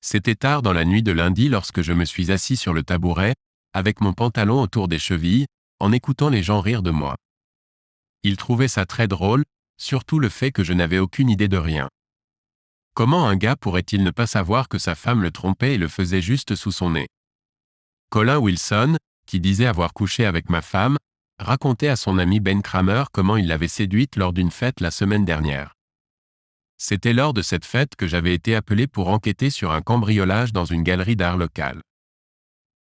C'était tard dans la nuit de lundi lorsque je me suis assis sur le tabouret, avec mon pantalon autour des chevilles, en écoutant les gens rire de moi. Ils trouvaient ça très drôle, surtout le fait que je n'avais aucune idée de rien. Comment un gars pourrait-il ne pas savoir que sa femme le trompait et le faisait juste sous son nez? Colin Wilson, qui disait avoir couché avec ma femme, racontait à son ami Ben Kramer comment il l'avait séduite lors d'une fête la semaine dernière. C'était lors de cette fête que j'avais été appelé pour enquêter sur un cambriolage dans une galerie d'art locale.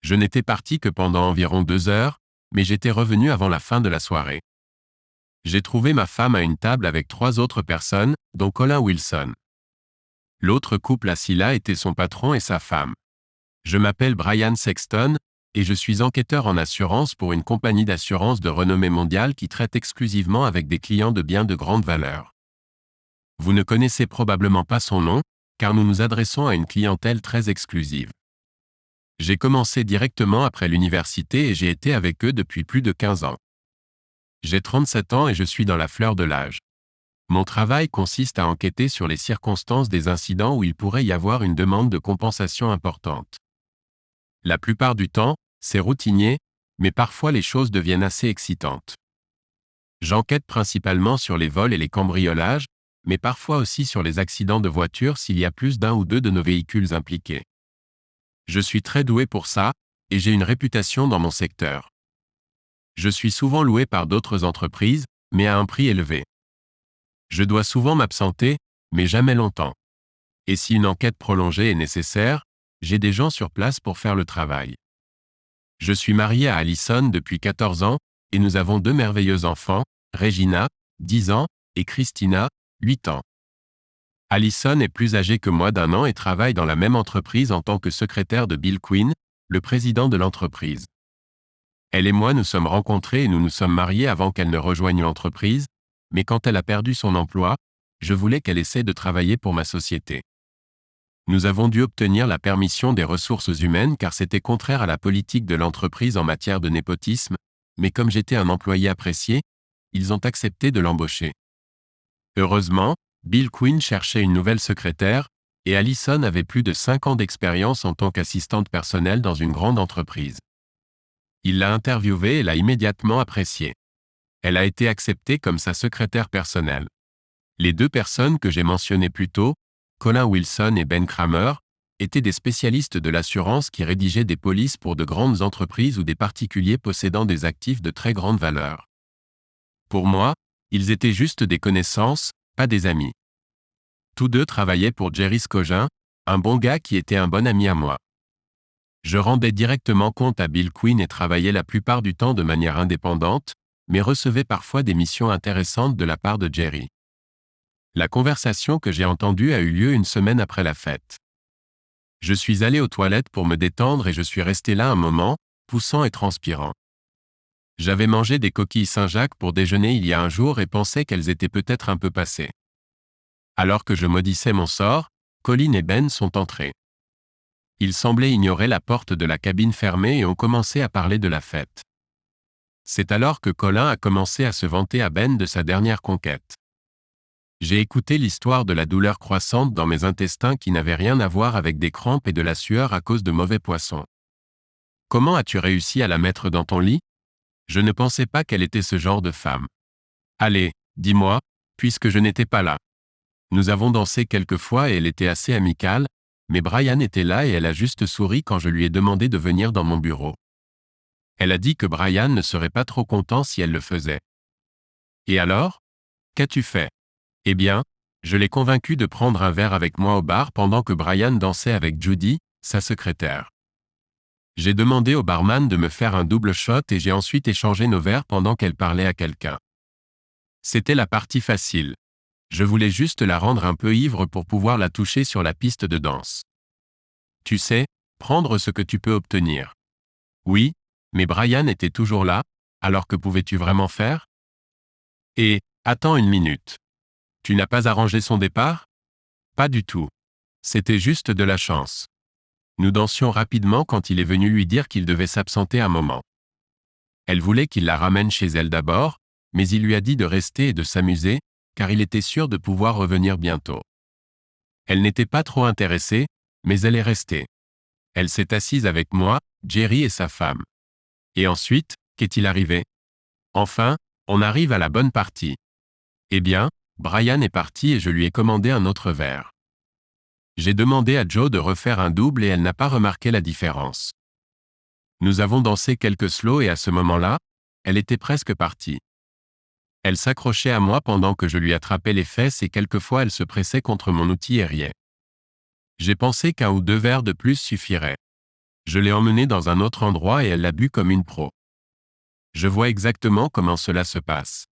Je n'étais parti que pendant environ 2 heures, mais j'étais revenu avant la fin de la soirée. J'ai trouvé ma femme à une table avec 3 autres personnes, dont Colin Wilson. L'autre couple assis là était son patron et sa femme. Je m'appelle Brian Sexton, et je suis enquêteur en assurance pour une compagnie d'assurance de renommée mondiale qui traite exclusivement avec des clients de biens de grande valeur. Vous ne connaissez probablement pas son nom, car nous nous adressons à une clientèle très exclusive. J'ai commencé directement après l'université et j'ai été avec eux depuis plus de 15 ans. J'ai 37 ans et je suis dans la fleur de l'âge. Mon travail consiste à enquêter sur les circonstances des incidents où il pourrait y avoir une demande de compensation importante. La plupart du temps, c'est routinier, mais parfois les choses deviennent assez excitantes. J'enquête principalement sur les vols et les cambriolages, mais parfois aussi sur les accidents de voiture s'il y a plus d'un ou deux de nos véhicules impliqués. Je suis très doué pour ça, et j'ai une réputation dans mon secteur. Je suis souvent loué par d'autres entreprises, mais à un prix élevé. Je dois souvent m'absenter, mais jamais longtemps. Et si une enquête prolongée est nécessaire, j'ai des gens sur place pour faire le travail. Je suis marié à Allison depuis 14 ans, et nous avons 2 merveilleux enfants, Regina, 10 ans, et Christina, 8 ans. Allison est plus âgée que moi d'1 an et travaille dans la même entreprise en tant que secrétaire de Bill Quinn, le président de l'entreprise. Elle et moi nous sommes rencontrés et nous nous sommes mariés avant qu'elle ne rejoigne l'entreprise, mais quand elle a perdu son emploi, je voulais qu'elle essaie de travailler pour ma société. Nous avons dû obtenir la permission des ressources humaines car c'était contraire à la politique de l'entreprise en matière de népotisme, mais comme j'étais un employé apprécié, ils ont accepté de l'embaucher. Heureusement, Bill Quinn cherchait une nouvelle secrétaire, et Allison avait plus de 5 ans d'expérience en tant qu'assistante personnelle dans une grande entreprise. Il l'a interviewée et l'a immédiatement appréciée. Elle a été acceptée comme sa secrétaire personnelle. Les 2 personnes que j'ai mentionnées plus tôt, Colin Wilson et Ben Kramer, étaient des spécialistes de l'assurance qui rédigeaient des polices pour de grandes entreprises ou des particuliers possédant des actifs de très grande valeur. Pour moi, ils étaient juste des connaissances, pas des amis. Tous 2 travaillaient pour Jerry Scogin, un bon gars qui était un bon ami à moi. Je rendais directement compte à Bill Quinn et travaillais la plupart du temps de manière indépendante, mais recevais parfois des missions intéressantes de la part de Jerry. La conversation que j'ai entendue a eu lieu une semaine après la fête. Je suis allé aux toilettes pour me détendre et je suis resté là un moment, poussant et transpirant. J'avais mangé des coquilles Saint-Jacques pour déjeuner il y a un jour et pensais qu'elles étaient peut-être un peu passées. Alors que je maudissais mon sort, Colin et Ben sont entrés. Ils semblaient ignorer la porte de la cabine fermée et ont commencé à parler de la fête. C'est alors que Colin a commencé à se vanter à Ben de sa dernière conquête. J'ai écouté l'histoire de la douleur croissante dans mes intestins qui n'avait rien à voir avec des crampes et de la sueur à cause de mauvais poissons. Comment as-tu réussi à la mettre dans ton lit? Je ne pensais pas qu'elle était ce genre de femme. Allez, dis-moi, puisque je n'étais pas là. Nous avons dansé quelques fois et elle était assez amicale, mais Brian était là et elle a juste souri quand je lui ai demandé de venir dans mon bureau. Elle a dit que Brian ne serait pas trop content si elle le faisait. Et alors? Qu'as-tu fait? Eh bien, je l'ai convaincu de prendre un verre avec moi au bar pendant que Brian dansait avec Judy, sa secrétaire. J'ai demandé au barman de me faire un double shot et j'ai ensuite échangé nos verres pendant qu'elle parlait à quelqu'un. C'était la partie facile. Je voulais juste la rendre un peu ivre pour pouvoir la toucher sur la piste de danse. Tu sais, prendre ce que tu peux obtenir. Oui, mais Brian était toujours là, alors que pouvais-tu vraiment faire? Et, attends une minute. Tu n'as pas arrangé son départ? Pas du tout. C'était juste de la chance. Nous dansions rapidement quand il est venu lui dire qu'il devait s'absenter un moment. Elle voulait qu'il la ramène chez elle d'abord, mais il lui a dit de rester et de s'amuser, car il était sûr de pouvoir revenir bientôt. Elle n'était pas trop intéressée, Mais elle est restée. Elle s'est assise avec moi, Jerry et sa femme. Et ensuite, qu'est-il arrivé? Enfin, on arrive à la bonne partie. Eh bien, Brian est parti et je lui ai commandé un autre verre. J'ai demandé à Jo de refaire un double et elle n'a pas remarqué la différence. Nous avons dansé quelques slows et à ce moment-là, elle était presque partie. Elle s'accrochait à moi pendant que je lui attrapais les fesses et quelquefois elle se pressait contre mon outil et riait. J'ai pensé qu'un ou deux verres de plus suffiraient. Je l'ai emmenée dans un autre endroit et elle l'a bu comme une pro. Je vois exactement comment cela se passe.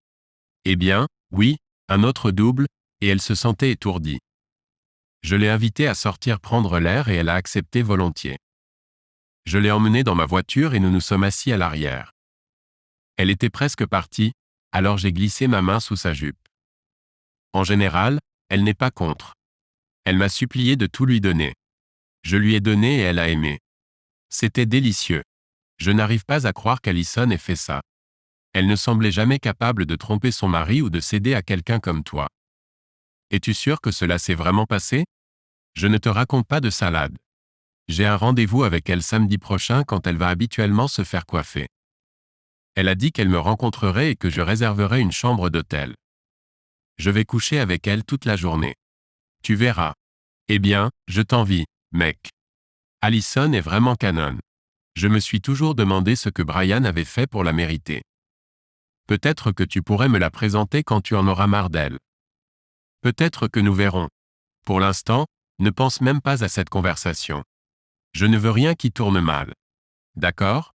Eh bien, oui, un autre double, et elle se sentait étourdie. Je l'ai invitée à sortir prendre l'air et elle a accepté volontiers. Je l'ai emmenée dans ma voiture et nous nous sommes assis à l'arrière. Elle était presque partie, alors j'ai glissé ma main sous sa jupe. En général, elle n'est pas contre. Elle m'a supplié de tout lui donner. Je lui ai donné et elle a aimé. C'était délicieux. Je n'arrive pas à croire qu'Alison ait fait ça. Elle ne semblait jamais capable de tromper son mari ou de céder à quelqu'un comme toi. Es-tu sûr que cela s'est vraiment passé? Je ne te raconte pas de salade. J'ai un rendez-vous avec elle samedi prochain quand elle va habituellement se faire coiffer. Elle a dit qu'elle me rencontrerait et que je réserverais une chambre d'hôtel. Je vais coucher avec elle toute la journée. Tu verras. Eh bien, je t'envie, mec. Alison est vraiment canon. Je me suis toujours demandé ce que Brian avait fait pour la mériter. Peut-être que tu pourrais me la présenter quand tu en auras marre d'elle. Peut-être que nous verrons. Pour l'instant, ne pense même pas à cette conversation. Je ne veux rien qui tourne mal. D'accord?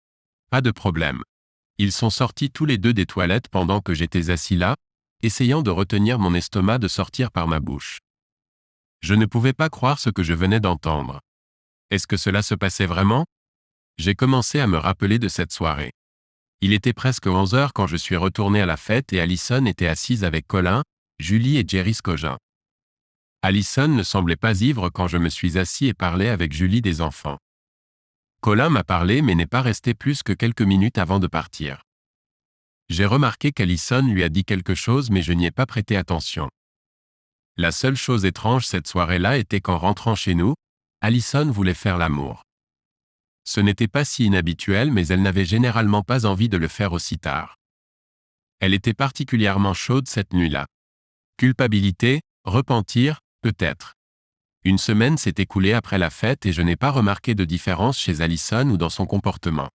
Pas de problème. Ils sont sortis tous les deux des toilettes pendant que j'étais assis là, essayant de retenir mon estomac de sortir par ma bouche. Je ne pouvais pas croire ce que je venais d'entendre. Est-ce que cela se passait vraiment? J'ai commencé à me rappeler de cette soirée. Il était presque 11 heures quand je suis retourné à la fête et Alison était assise avec Colin, Julie et Jerry Scogin. Alison ne semblait pas ivre quand je me suis assis et parlais avec Julie des enfants. Colin m'a parlé mais n'est pas resté plus que quelques minutes avant de partir. J'ai remarqué qu'Alison lui a dit quelque chose mais je n'y ai pas prêté attention. La seule chose étrange cette soirée-là était qu'en rentrant chez nous, Alison voulait faire l'amour. Ce n'était pas si inhabituel mais elle n'avait généralement pas envie de le faire aussi tard. Elle était particulièrement chaude cette nuit-là. Culpabilité, repentir, peut-être. Une semaine s'est écoulée après la fête et je n'ai pas remarqué de différence chez Alison ou dans son comportement.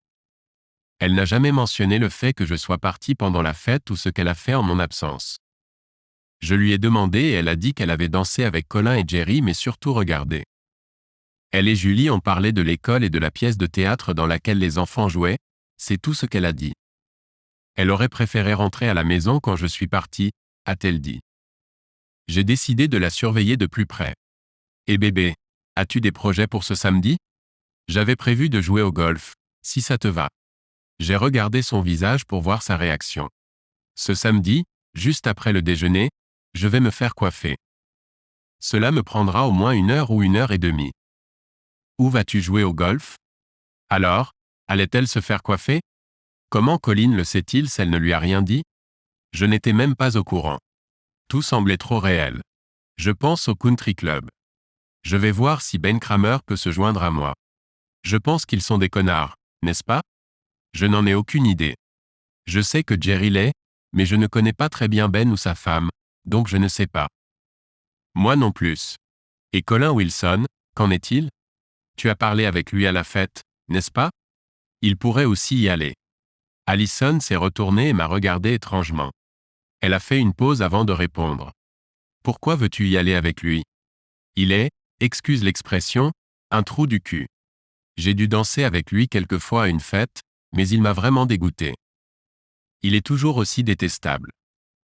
Elle n'a jamais mentionné le fait que je sois parti pendant la fête ou ce qu'elle a fait en mon absence. Je lui ai demandé et elle a dit qu'elle avait dansé avec Colin et Jerry mais surtout regardé. Elle et Julie ont parlé de l'école et de la pièce de théâtre dans laquelle les enfants jouaient, c'est tout ce qu'elle a dit. Elle aurait préféré rentrer à la maison quand je suis parti, a-t-elle dit. J'ai décidé de la surveiller de plus près. Et bébé, as-tu des projets pour ce samedi? J'avais prévu de jouer au golf, si ça te va. J'ai regardé son visage pour voir sa réaction. Ce samedi, juste après le déjeuner, je vais me faire coiffer. Cela me prendra au moins 1 heure ou 1 heure et demie. Où vas-tu jouer au golf? Alors, allait-elle se faire coiffer? Comment Colin le sait-il si elle ne lui a rien dit? Je n'étais même pas au courant. Tout semblait trop réel. Je pense au country club. Je vais voir si Ben Kramer peut se joindre à moi. Je pense qu'ils sont des connards, n'est-ce pas? Je n'en ai aucune idée. Je sais que Jerry l'est, mais je ne connais pas très bien Ben ou sa femme, donc je ne sais pas. Moi non plus. Et Colin Wilson, qu'en est-il? Tu as parlé avec lui à la fête, n'est-ce pas? Il pourrait aussi y aller. Alison s'est retournée et m'a regardé étrangement. Elle a fait une pause avant de répondre. Pourquoi veux-tu y aller avec lui? Il est, excuse l'expression, un trou du cul. J'ai dû danser avec lui quelquefois à une fête, mais il m'a vraiment dégoûté. Il est toujours aussi détestable.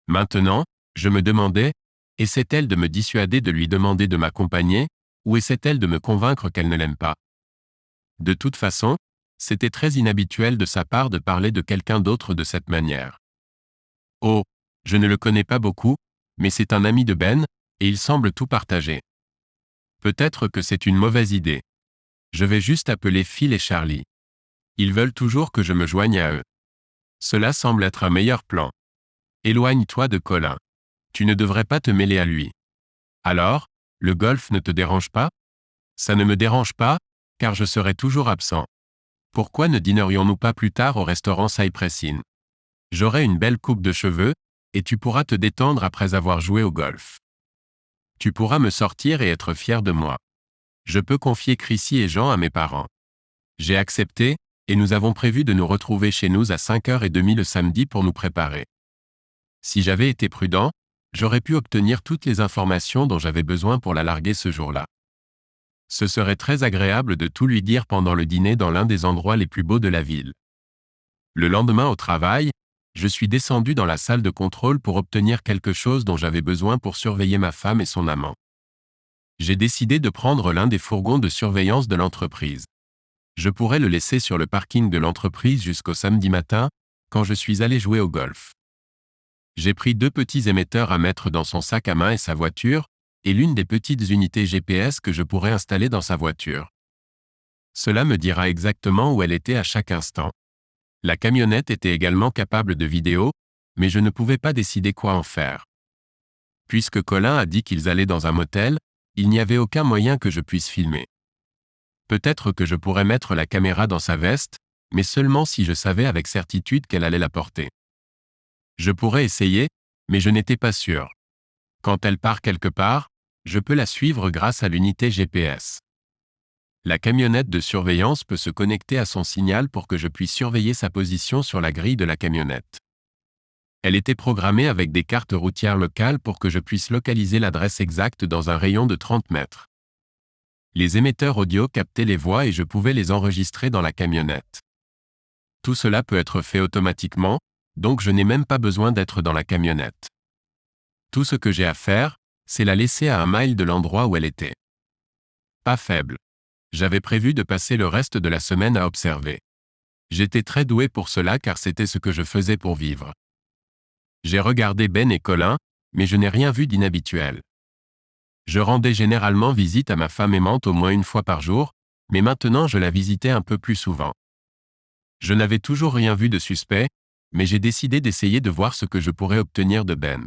Maintenant, je me demandais, essaie-t-elle de me dissuader de lui demander de m'accompagner, ou essaie-t-elle de me convaincre qu'elle ne l'aime pas? De toute façon, c'était très inhabituel de sa part de parler de quelqu'un d'autre de cette manière. Oh, je ne le connais pas beaucoup, mais c'est un ami de Ben, et il semble tout partager. Peut-être que c'est une mauvaise idée. Je vais juste appeler Phil et Charlie. Ils veulent toujours que je me joigne à eux. Cela semble être un meilleur plan. Éloigne-toi de Colin. Tu ne devrais pas te mêler à lui. Alors, le golf ne te dérange pas? Ça ne me dérange pas, car je serai toujours absent. Pourquoi ne dînerions-nous pas plus tard au restaurant Cypress Inn? J'aurai une belle coupe de cheveux, et tu pourras te détendre après avoir joué au golf. Tu pourras me sortir et être fier de moi. Je peux confier Chrissy et Jean à mes parents. J'ai accepté, et nous avons prévu de nous retrouver chez nous à 5h30 le samedi pour nous préparer. Si j'avais été prudent, j'aurais pu obtenir toutes les informations dont j'avais besoin pour la larguer ce jour-là. Ce serait très agréable de tout lui dire pendant le dîner dans l'un des endroits les plus beaux de la ville. Le lendemain au travail, je suis descendu dans la salle de contrôle pour obtenir quelque chose dont j'avais besoin pour surveiller ma femme et son amant. J'ai décidé de prendre l'un des fourgons de surveillance de l'entreprise. Je pourrais le laisser sur le parking de l'entreprise jusqu'au samedi matin, quand je suis allé jouer au golf. J'ai pris 2 petits émetteurs à mettre dans son sac à main et sa voiture, et l'une des petites unités GPS que je pourrais installer dans sa voiture. Cela me dira exactement où elle était à chaque instant. La camionnette était également capable de vidéo, mais je ne pouvais pas décider quoi en faire. Puisque Colin a dit qu'ils allaient dans un motel, il n'y avait aucun moyen que je puisse filmer. Peut-être que je pourrais mettre la caméra dans sa veste, mais seulement si je savais avec certitude qu'elle allait la porter. Je pourrais essayer, mais je n'étais pas sûr. Quand elle part quelque part, je peux la suivre grâce à l'unité GPS. La camionnette de surveillance peut se connecter à son signal pour que je puisse surveiller sa position sur la grille de la camionnette. Elle était programmée avec des cartes routières locales pour que je puisse localiser l'adresse exacte dans un rayon de 30 mètres. Les émetteurs audio captaient les voix et je pouvais les enregistrer dans la camionnette. Tout cela peut être fait automatiquement, donc je n'ai même pas besoin d'être dans la camionnette. Tout ce que j'ai à faire, c'est la laisser à 1 mile de l'endroit où elle était. Pas faible. J'avais prévu de passer le reste de la semaine à observer. J'étais très doué pour cela car c'était ce que je faisais pour vivre. J'ai regardé Ben et Colin, mais je n'ai rien vu d'inhabituel. Je rendais généralement visite à ma femme aimante au moins 1 fois par jour, mais maintenant je la visitais un peu plus souvent. Je n'avais toujours rien vu de suspect, mais j'ai décidé d'essayer de voir ce que je pourrais obtenir de Ben.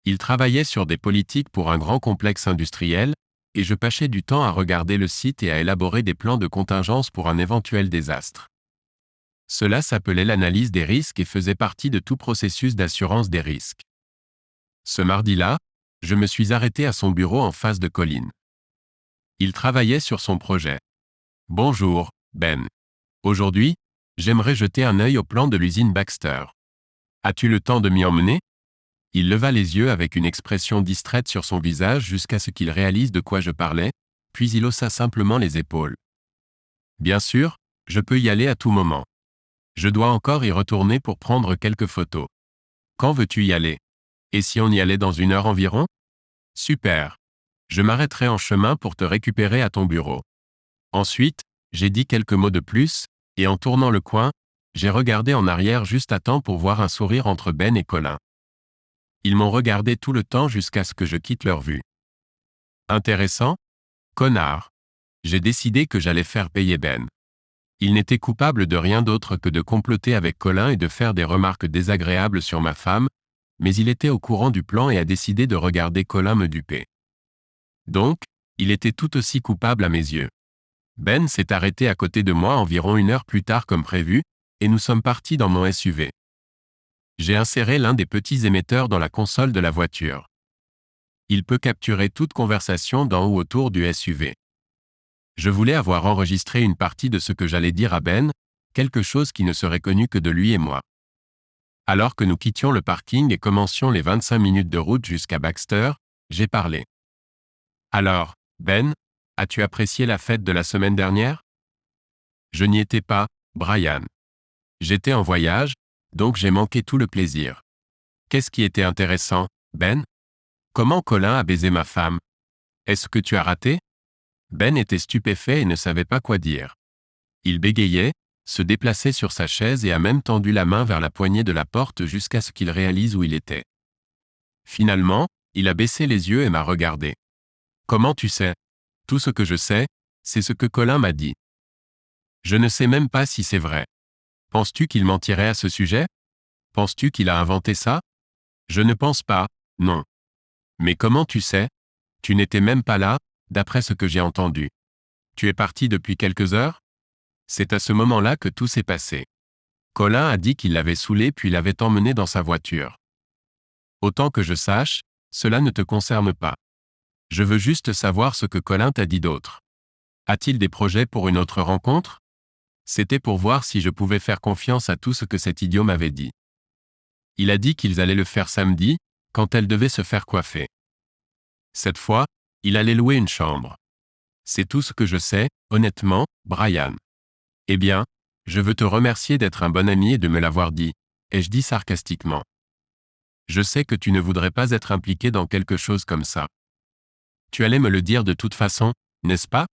Il travaillait sur des politiques pour un grand complexe industriel, et je passais du temps à regarder le site et à élaborer des plans de contingence pour un éventuel désastre. Cela s'appelait l'analyse des risques et faisait partie de tout processus d'assurance des risques. Ce mardi-là, je me suis arrêté à son bureau en face de Colin. Il travaillait sur son projet. « Bonjour, Ben. Aujourd'hui, j'aimerais jeter un œil au plan de l'usine Baxter. As-tu le temps de m'y emmener ?» Il leva les yeux avec une expression distraite sur son visage jusqu'à ce qu'il réalise de quoi je parlais, puis il haussa simplement les épaules. « Bien sûr, je peux y aller à tout moment. Je dois encore y retourner pour prendre quelques photos. Quand veux-tu y aller? Et si on y allait dans 1 heure environ? Super. Je m'arrêterai en chemin pour te récupérer à ton bureau. » Ensuite, j'ai dit quelques mots de plus, et en tournant le coin, j'ai regardé en arrière juste à temps pour voir un sourire entre Ben et Colin. Ils m'ont regardé tout le temps jusqu'à ce que je quitte leur vue. Intéressant? Connard. J'ai décidé que j'allais faire payer Ben. Il n'était coupable de rien d'autre que de comploter avec Colin et de faire des remarques désagréables sur ma femme, mais il était au courant du plan et a décidé de regarder Colin me duper. Donc, il était tout aussi coupable à mes yeux. Ben s'est arrêté à côté de moi environ 1 heure plus tard comme prévu, et nous sommes partis dans mon SUV. J'ai inséré l'un des petits émetteurs dans la console de la voiture. Il peut capturer toute conversation dans ou autour du SUV. Je voulais avoir enregistré une partie de ce que j'allais dire à Ben, quelque chose qui ne serait connu que de lui et moi. Alors que nous quittions le parking et commencions les 25 minutes de route jusqu'à Baxter, j'ai parlé. « Alors, Ben, as-tu apprécié la fête de la semaine dernière? » Je n'y étais pas, Brian. J'étais en voyage, donc j'ai manqué tout le plaisir. Qu'est-ce qui était intéressant, Ben? Comment Colin a baisé ma femme? Est-ce que tu as raté? Ben était stupéfait et ne savait pas quoi dire. Il bégayait, se déplaçait sur sa chaise et a même tendu la main vers la poignée de la porte jusqu'à ce qu'il réalise où il était. Finalement, il a baissé les yeux et m'a regardé. « Comment tu sais? Tout ce que je sais, c'est ce que Colin m'a dit. Je ne sais même pas si c'est vrai. Penses-tu qu'il mentirait à ce sujet? Penses-tu qu'il a inventé ça? Je ne pense pas, non. Mais comment tu sais? Tu n'étais même pas là, d'après ce que j'ai entendu. Tu es parti depuis quelques heures? C'est à ce moment-là que tout s'est passé. Colin a dit qu'il l'avait saoulé puis l'avait emmené dans sa voiture. Autant que je sache, cela ne te concerne pas. Je veux juste savoir ce que Colin t'a dit d'autre. A-t-il des projets pour une autre rencontre? C'était pour voir si je pouvais faire confiance à tout ce que cet idiot m'avait dit. Il a dit qu'ils allaient le faire samedi, quand elle devait se faire coiffer. Cette fois, il allait louer une chambre. C'est tout ce que je sais, honnêtement, Brian. Eh bien, je veux te remercier d'être un bon ami et de me l'avoir dit, ai-je dit sarcastiquement. Je sais que tu ne voudrais pas être impliqué dans quelque chose comme ça. Tu allais me le dire de toute façon, n'est-ce pas?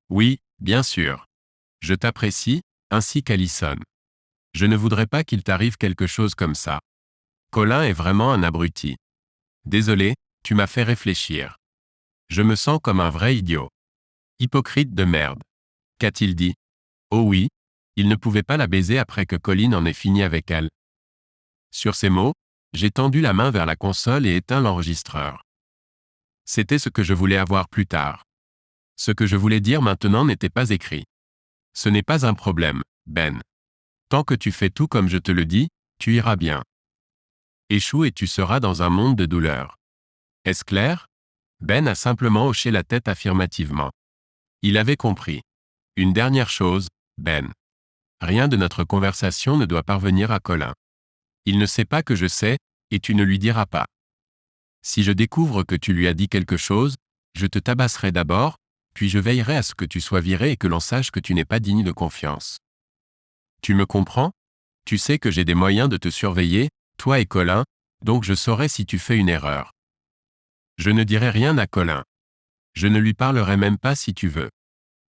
Oui, bien sûr. Je t'apprécie, ainsi qu'Allison. Je ne voudrais pas qu'il t'arrive quelque chose comme ça. Colin est vraiment un abruti. Désolé, tu m'as fait réfléchir. Je me sens comme un vrai idiot. Hypocrite de merde. Qu'a-t-il dit? Oh oui, il ne pouvait pas la baiser après que Colin en ait fini avec elle. Sur ces mots, j'ai tendu la main vers la console et éteint l'enregistreur. C'était ce que je voulais avoir plus tard. Ce que je voulais dire maintenant n'était pas écrit. Ce n'est pas un problème, Ben. Tant que tu fais tout comme je te le dis, tu iras bien. Échoue et tu seras dans un monde de douleur. Est-ce clair? Ben a simplement hoché la tête affirmativement. Il avait compris. Une dernière chose, Ben. Rien de notre conversation ne doit parvenir à Colin. Il ne sait pas que je sais, et tu ne lui diras pas. Si je découvre que tu lui as dit quelque chose, je te tabasserai d'abord, puis je veillerai à ce que tu sois viré et que l'on sache que tu n'es pas digne de confiance. Tu me comprends? Tu sais que j'ai des moyens de te surveiller, toi et Colin, donc je saurai si tu fais une erreur. Je ne dirai rien à Colin. Je ne lui parlerai même pas si tu veux.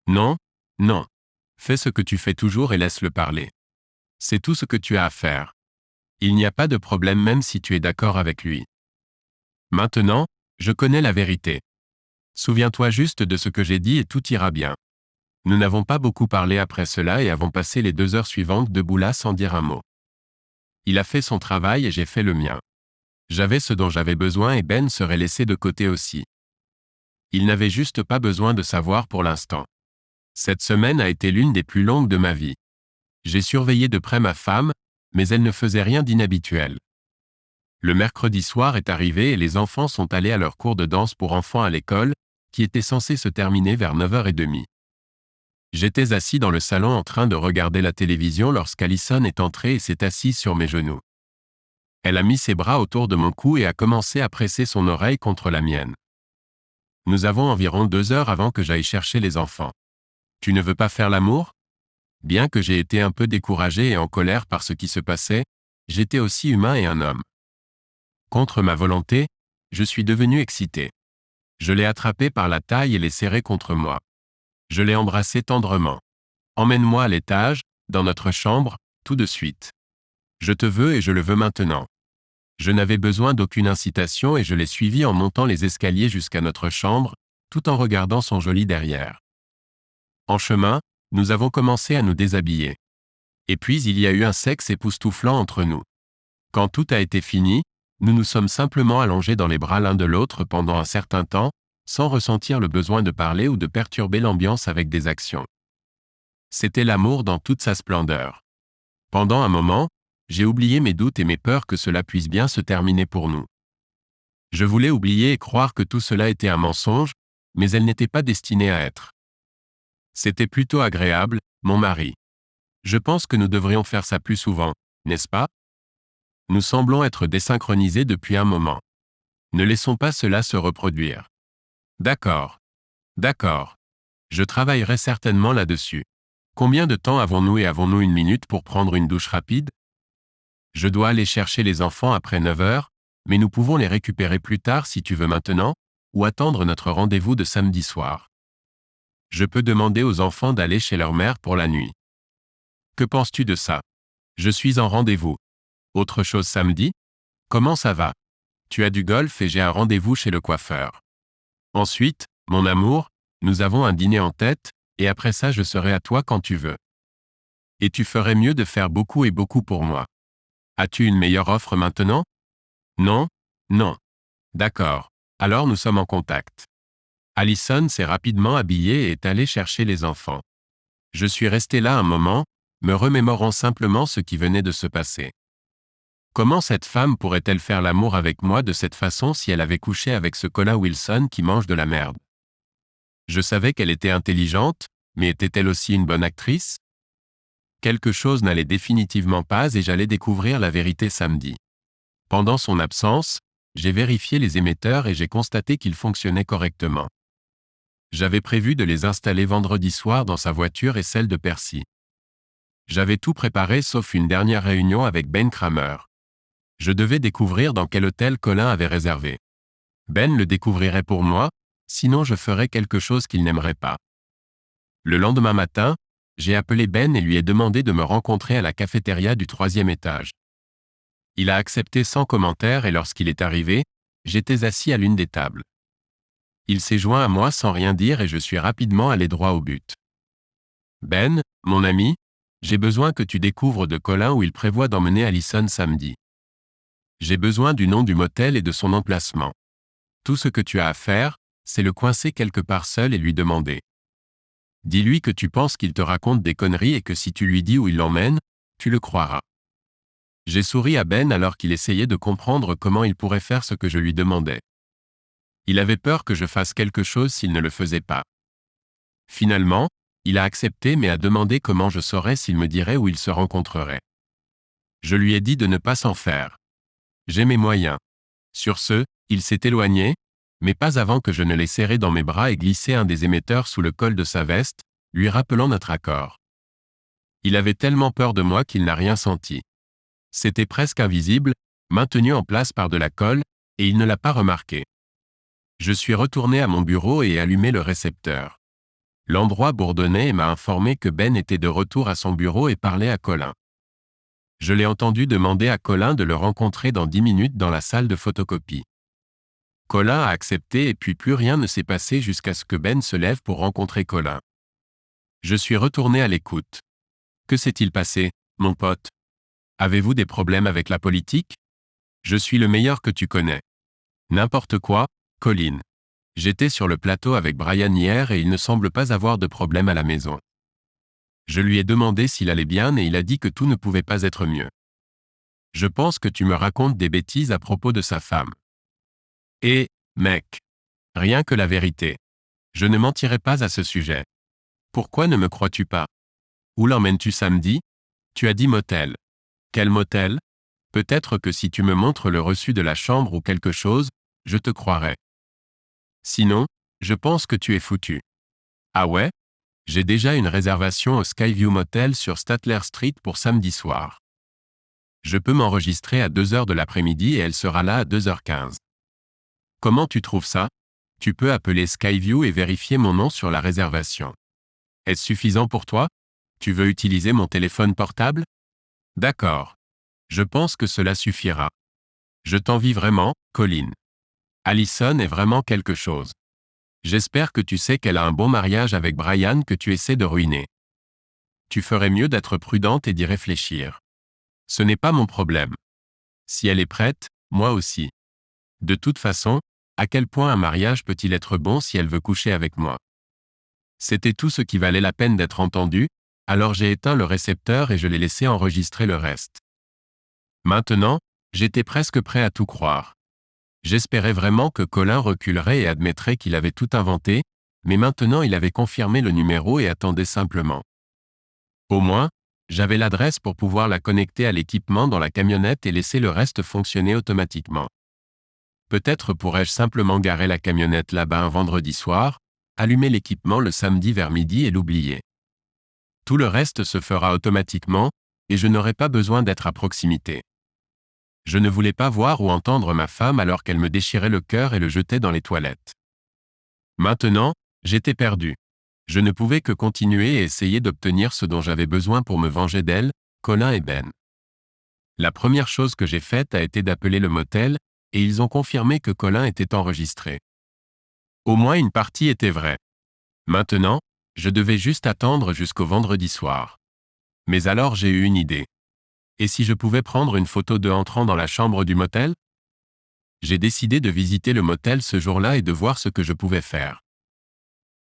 Non, non. Fais ce que tu fais toujours et laisse-le parler. C'est tout ce que tu as à faire. Il n'y a pas de problème même si tu es d'accord avec lui. Maintenant, je connais la vérité. Souviens-toi juste de ce que j'ai dit et tout ira bien. Nous n'avons pas beaucoup parlé après cela et avons passé les 2 heures suivantes debout là sans dire un mot. Il a fait son travail et j'ai fait le mien. J'avais ce dont j'avais besoin et Ben serait laissé de côté aussi. Il n'avait juste pas besoin de savoir pour l'instant. Cette semaine a été l'une des plus longues de ma vie. J'ai surveillé de près ma femme, mais elle ne faisait rien d'inhabituel. Le mercredi soir est arrivé et les enfants sont allés à leur cours de danse pour enfants à l'école, qui était censé se terminer vers 9h30. J'étais assis dans le salon en train de regarder la télévision lorsqu'Allison est entrée et s'est assise sur mes genoux. Elle a mis ses bras autour de mon cou et a commencé à presser son oreille contre la mienne. Nous avons environ 2 heures avant que j'aille chercher les enfants. Tu ne veux pas faire l'amour? Bien que j'ai été un peu découragé et en colère par ce qui se passait, j'étais aussi humain et un homme. Contre ma volonté, je suis devenu excité. Je l'ai attrapé par la taille et l'ai serré contre moi. Je l'ai embrassé tendrement. Emmène-moi à l'étage, dans notre chambre, tout de suite. Je te veux et je le veux maintenant. Je n'avais besoin d'aucune incitation et je l'ai suivi en montant les escaliers jusqu'à notre chambre, tout en regardant son joli derrière. En chemin, nous avons commencé à nous déshabiller. Et puis il y a eu un sexe époustouflant entre nous. Quand tout a été fini, nous nous sommes simplement allongés dans les bras l'un de l'autre pendant un certain temps, sans ressentir le besoin de parler ou de perturber l'ambiance avec des actions. C'était l'amour dans toute sa splendeur. Pendant un moment, j'ai oublié mes doutes et mes peurs que cela puisse bien se terminer pour nous. Je voulais oublier et croire que tout cela était un mensonge, mais elle n'était pas destinée à être. C'était plutôt agréable, mon mari. Je pense que nous devrions faire ça plus souvent, n'est-ce pas? Nous semblons être désynchronisés depuis un moment. Ne laissons pas cela se reproduire. D'accord. D'accord. Je travaillerai certainement là-dessus. Combien de temps avons-nous et avons-nous une minute pour prendre une douche rapide? Je dois aller chercher les enfants après 9 heures, mais nous pouvons les récupérer plus tard si tu veux maintenant, ou attendre notre rendez-vous de samedi soir. Je peux demander aux enfants d'aller chez leur mère pour la nuit. Que penses-tu de ça? Je suis en rendez-vous. Autre chose samedi? Comment ça va? Tu as du golf et j'ai un rendez-vous chez le coiffeur. Ensuite, mon amour, nous avons un dîner en tête, et après ça je serai à toi quand tu veux. Et tu ferais mieux de faire beaucoup et beaucoup pour moi. As-tu une meilleure offre maintenant? Non? Non. D'accord. Alors nous sommes en contact. Allison s'est rapidement habillée et est allée chercher les enfants. Je suis resté là un moment, me remémorant simplement ce qui venait de se passer. Comment cette femme pourrait-elle faire l'amour avec moi de cette façon si elle avait couché avec ce Colin Wilson qui mange de la merde? Je savais qu'elle était intelligente, mais était-elle aussi une bonne actrice? Quelque chose n'allait définitivement pas et j'allais découvrir la vérité samedi. Pendant son absence, j'ai vérifié les émetteurs et j'ai constaté qu'ils fonctionnaient correctement. J'avais prévu de les installer vendredi soir dans sa voiture et celle de Percy. J'avais tout préparé sauf une dernière réunion avec Ben Kramer. Je devais découvrir dans quel hôtel Colin avait réservé. Ben le découvrirait pour moi, sinon je ferais quelque chose qu'il n'aimerait pas. Le lendemain matin, j'ai appelé Ben et lui ai demandé de me rencontrer à la cafétéria du 3e étage. Il a accepté sans commentaire et lorsqu'il est arrivé, j'étais assis à l'une des tables. Il s'est joint à moi sans rien dire et je suis rapidement allé droit au but. Ben, mon ami, j'ai besoin que tu découvres de Colin où il prévoit d'emmener Allison samedi. J'ai besoin du nom du motel et de son emplacement. Tout ce que tu as à faire, c'est le coincer quelque part seul et lui demander. Dis-lui que tu penses qu'il te raconte des conneries et que si tu lui dis où il l'emmène, tu le croiras. J'ai souri à Ben alors qu'il essayait de comprendre comment il pourrait faire ce que je lui demandais. Il avait peur que je fasse quelque chose s'il ne le faisait pas. Finalement, il a accepté mais a demandé comment je saurais s'il me dirait où il se rencontrerait. Je lui ai dit de ne pas s'en faire. J'ai mes moyens. Sur ce, il s'est éloigné, mais pas avant que je ne l'ai serré dans mes bras et glissé un des émetteurs sous le col de sa veste, lui rappelant notre accord. Il avait tellement peur de moi qu'il n'a rien senti. C'était presque invisible, maintenu en place par de la colle, et il ne l'a pas remarqué. Je suis retourné à mon bureau et ai allumé le récepteur. L'endroit bourdonnait et m'a informé que Ben était de retour à son bureau et parlait à Colin. Je l'ai entendu demander à Colin de le rencontrer dans 10 minutes dans la salle de photocopie. Colin a accepté et puis plus rien ne s'est passé jusqu'à ce que Ben se lève pour rencontrer Colin. Je suis retourné à l'écoute. Que s'est-il passé, mon pote? Avez-vous des problèmes avec la politique? Je suis le meilleur que tu connais. N'importe quoi, Colin. J'étais sur le plateau avec Brian hier et il ne semble pas avoir de problème à la maison. Je lui ai demandé s'il allait bien et il a dit que tout ne pouvait pas être mieux. Je pense que tu me racontes des bêtises à propos de sa femme. Et, mec, rien que la vérité. Je ne mentirai pas à ce sujet. Pourquoi ne me crois-tu pas? Où l'emmènes-tu samedi? Tu as dit motel. Quel motel? Peut-être que si tu me montres le reçu de la chambre ou quelque chose, je te croirai. Sinon, je pense que tu es foutu. Ah ouais? J'ai déjà une réservation au Skyview Motel sur Statler Street pour samedi soir. Je peux m'enregistrer à 2h de l'après-midi et elle sera là à 2h15. Comment tu trouves ça? Tu peux appeler Skyview et vérifier mon nom sur la réservation. Est-ce suffisant pour toi? Tu veux utiliser mon téléphone portable? D'accord. Je pense que cela suffira. Je t'envie vraiment, Colin. Allison est vraiment quelque chose. J'espère que tu sais qu'elle a un bon mariage avec Brian que tu essaies de ruiner. Tu ferais mieux d'être prudente et d'y réfléchir. Ce n'est pas mon problème. Si elle est prête, moi aussi. De toute façon, à quel point un mariage peut-il être bon si elle veut coucher avec moi? C'était tout ce qui valait la peine d'être entendu, alors j'ai éteint le récepteur et je l'ai laissé enregistrer le reste. Maintenant, j'étais presque prêt à tout croire. J'espérais vraiment que Colin reculerait et admettrait qu'il avait tout inventé, mais maintenant il avait confirmé le numéro et attendait simplement. Au moins, j'avais l'adresse pour pouvoir la connecter à l'équipement dans la camionnette et laisser le reste fonctionner automatiquement. Peut-être pourrais-je simplement garer la camionnette là-bas un vendredi soir, allumer l'équipement le samedi vers midi et l'oublier. Tout le reste se fera automatiquement, et je n'aurai pas besoin d'être à proximité. Je ne voulais pas voir ou entendre ma femme alors qu'elle me déchirait le cœur et le jetait dans les toilettes. Maintenant, j'étais perdu. Je ne pouvais que continuer et essayer d'obtenir ce dont j'avais besoin pour me venger d'elle, Colin et Ben. La première chose que j'ai faite a été d'appeler le motel, et ils ont confirmé que Colin était enregistré. Au moins une partie était vraie. Maintenant, je devais juste attendre jusqu'au vendredi soir. Mais alors j'ai eu une idée. Et si je pouvais prendre une photo d'eux entrant dans la chambre du motel? J'ai décidé de visiter le motel ce jour-là et de voir ce que je pouvais faire.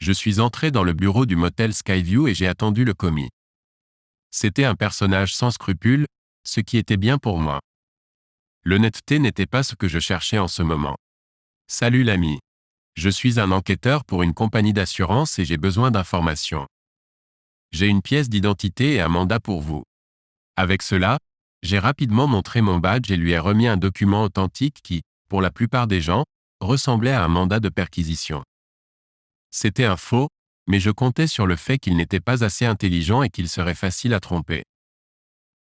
Je suis entré dans le bureau du motel Skyview et j'ai attendu le commis. C'était un personnage sans scrupules, ce qui était bien pour moi. L'honnêteté n'était pas ce que je cherchais en ce moment. Salut l'ami. Je suis un enquêteur pour une compagnie d'assurance et j'ai besoin d'informations. J'ai une pièce d'identité et un mandat pour vous. Avec cela, j'ai rapidement montré mon badge et lui ai remis un document authentique qui, pour la plupart des gens, ressemblait à un mandat de perquisition. C'était un faux, mais je comptais sur le fait qu'il n'était pas assez intelligent et qu'il serait facile à tromper.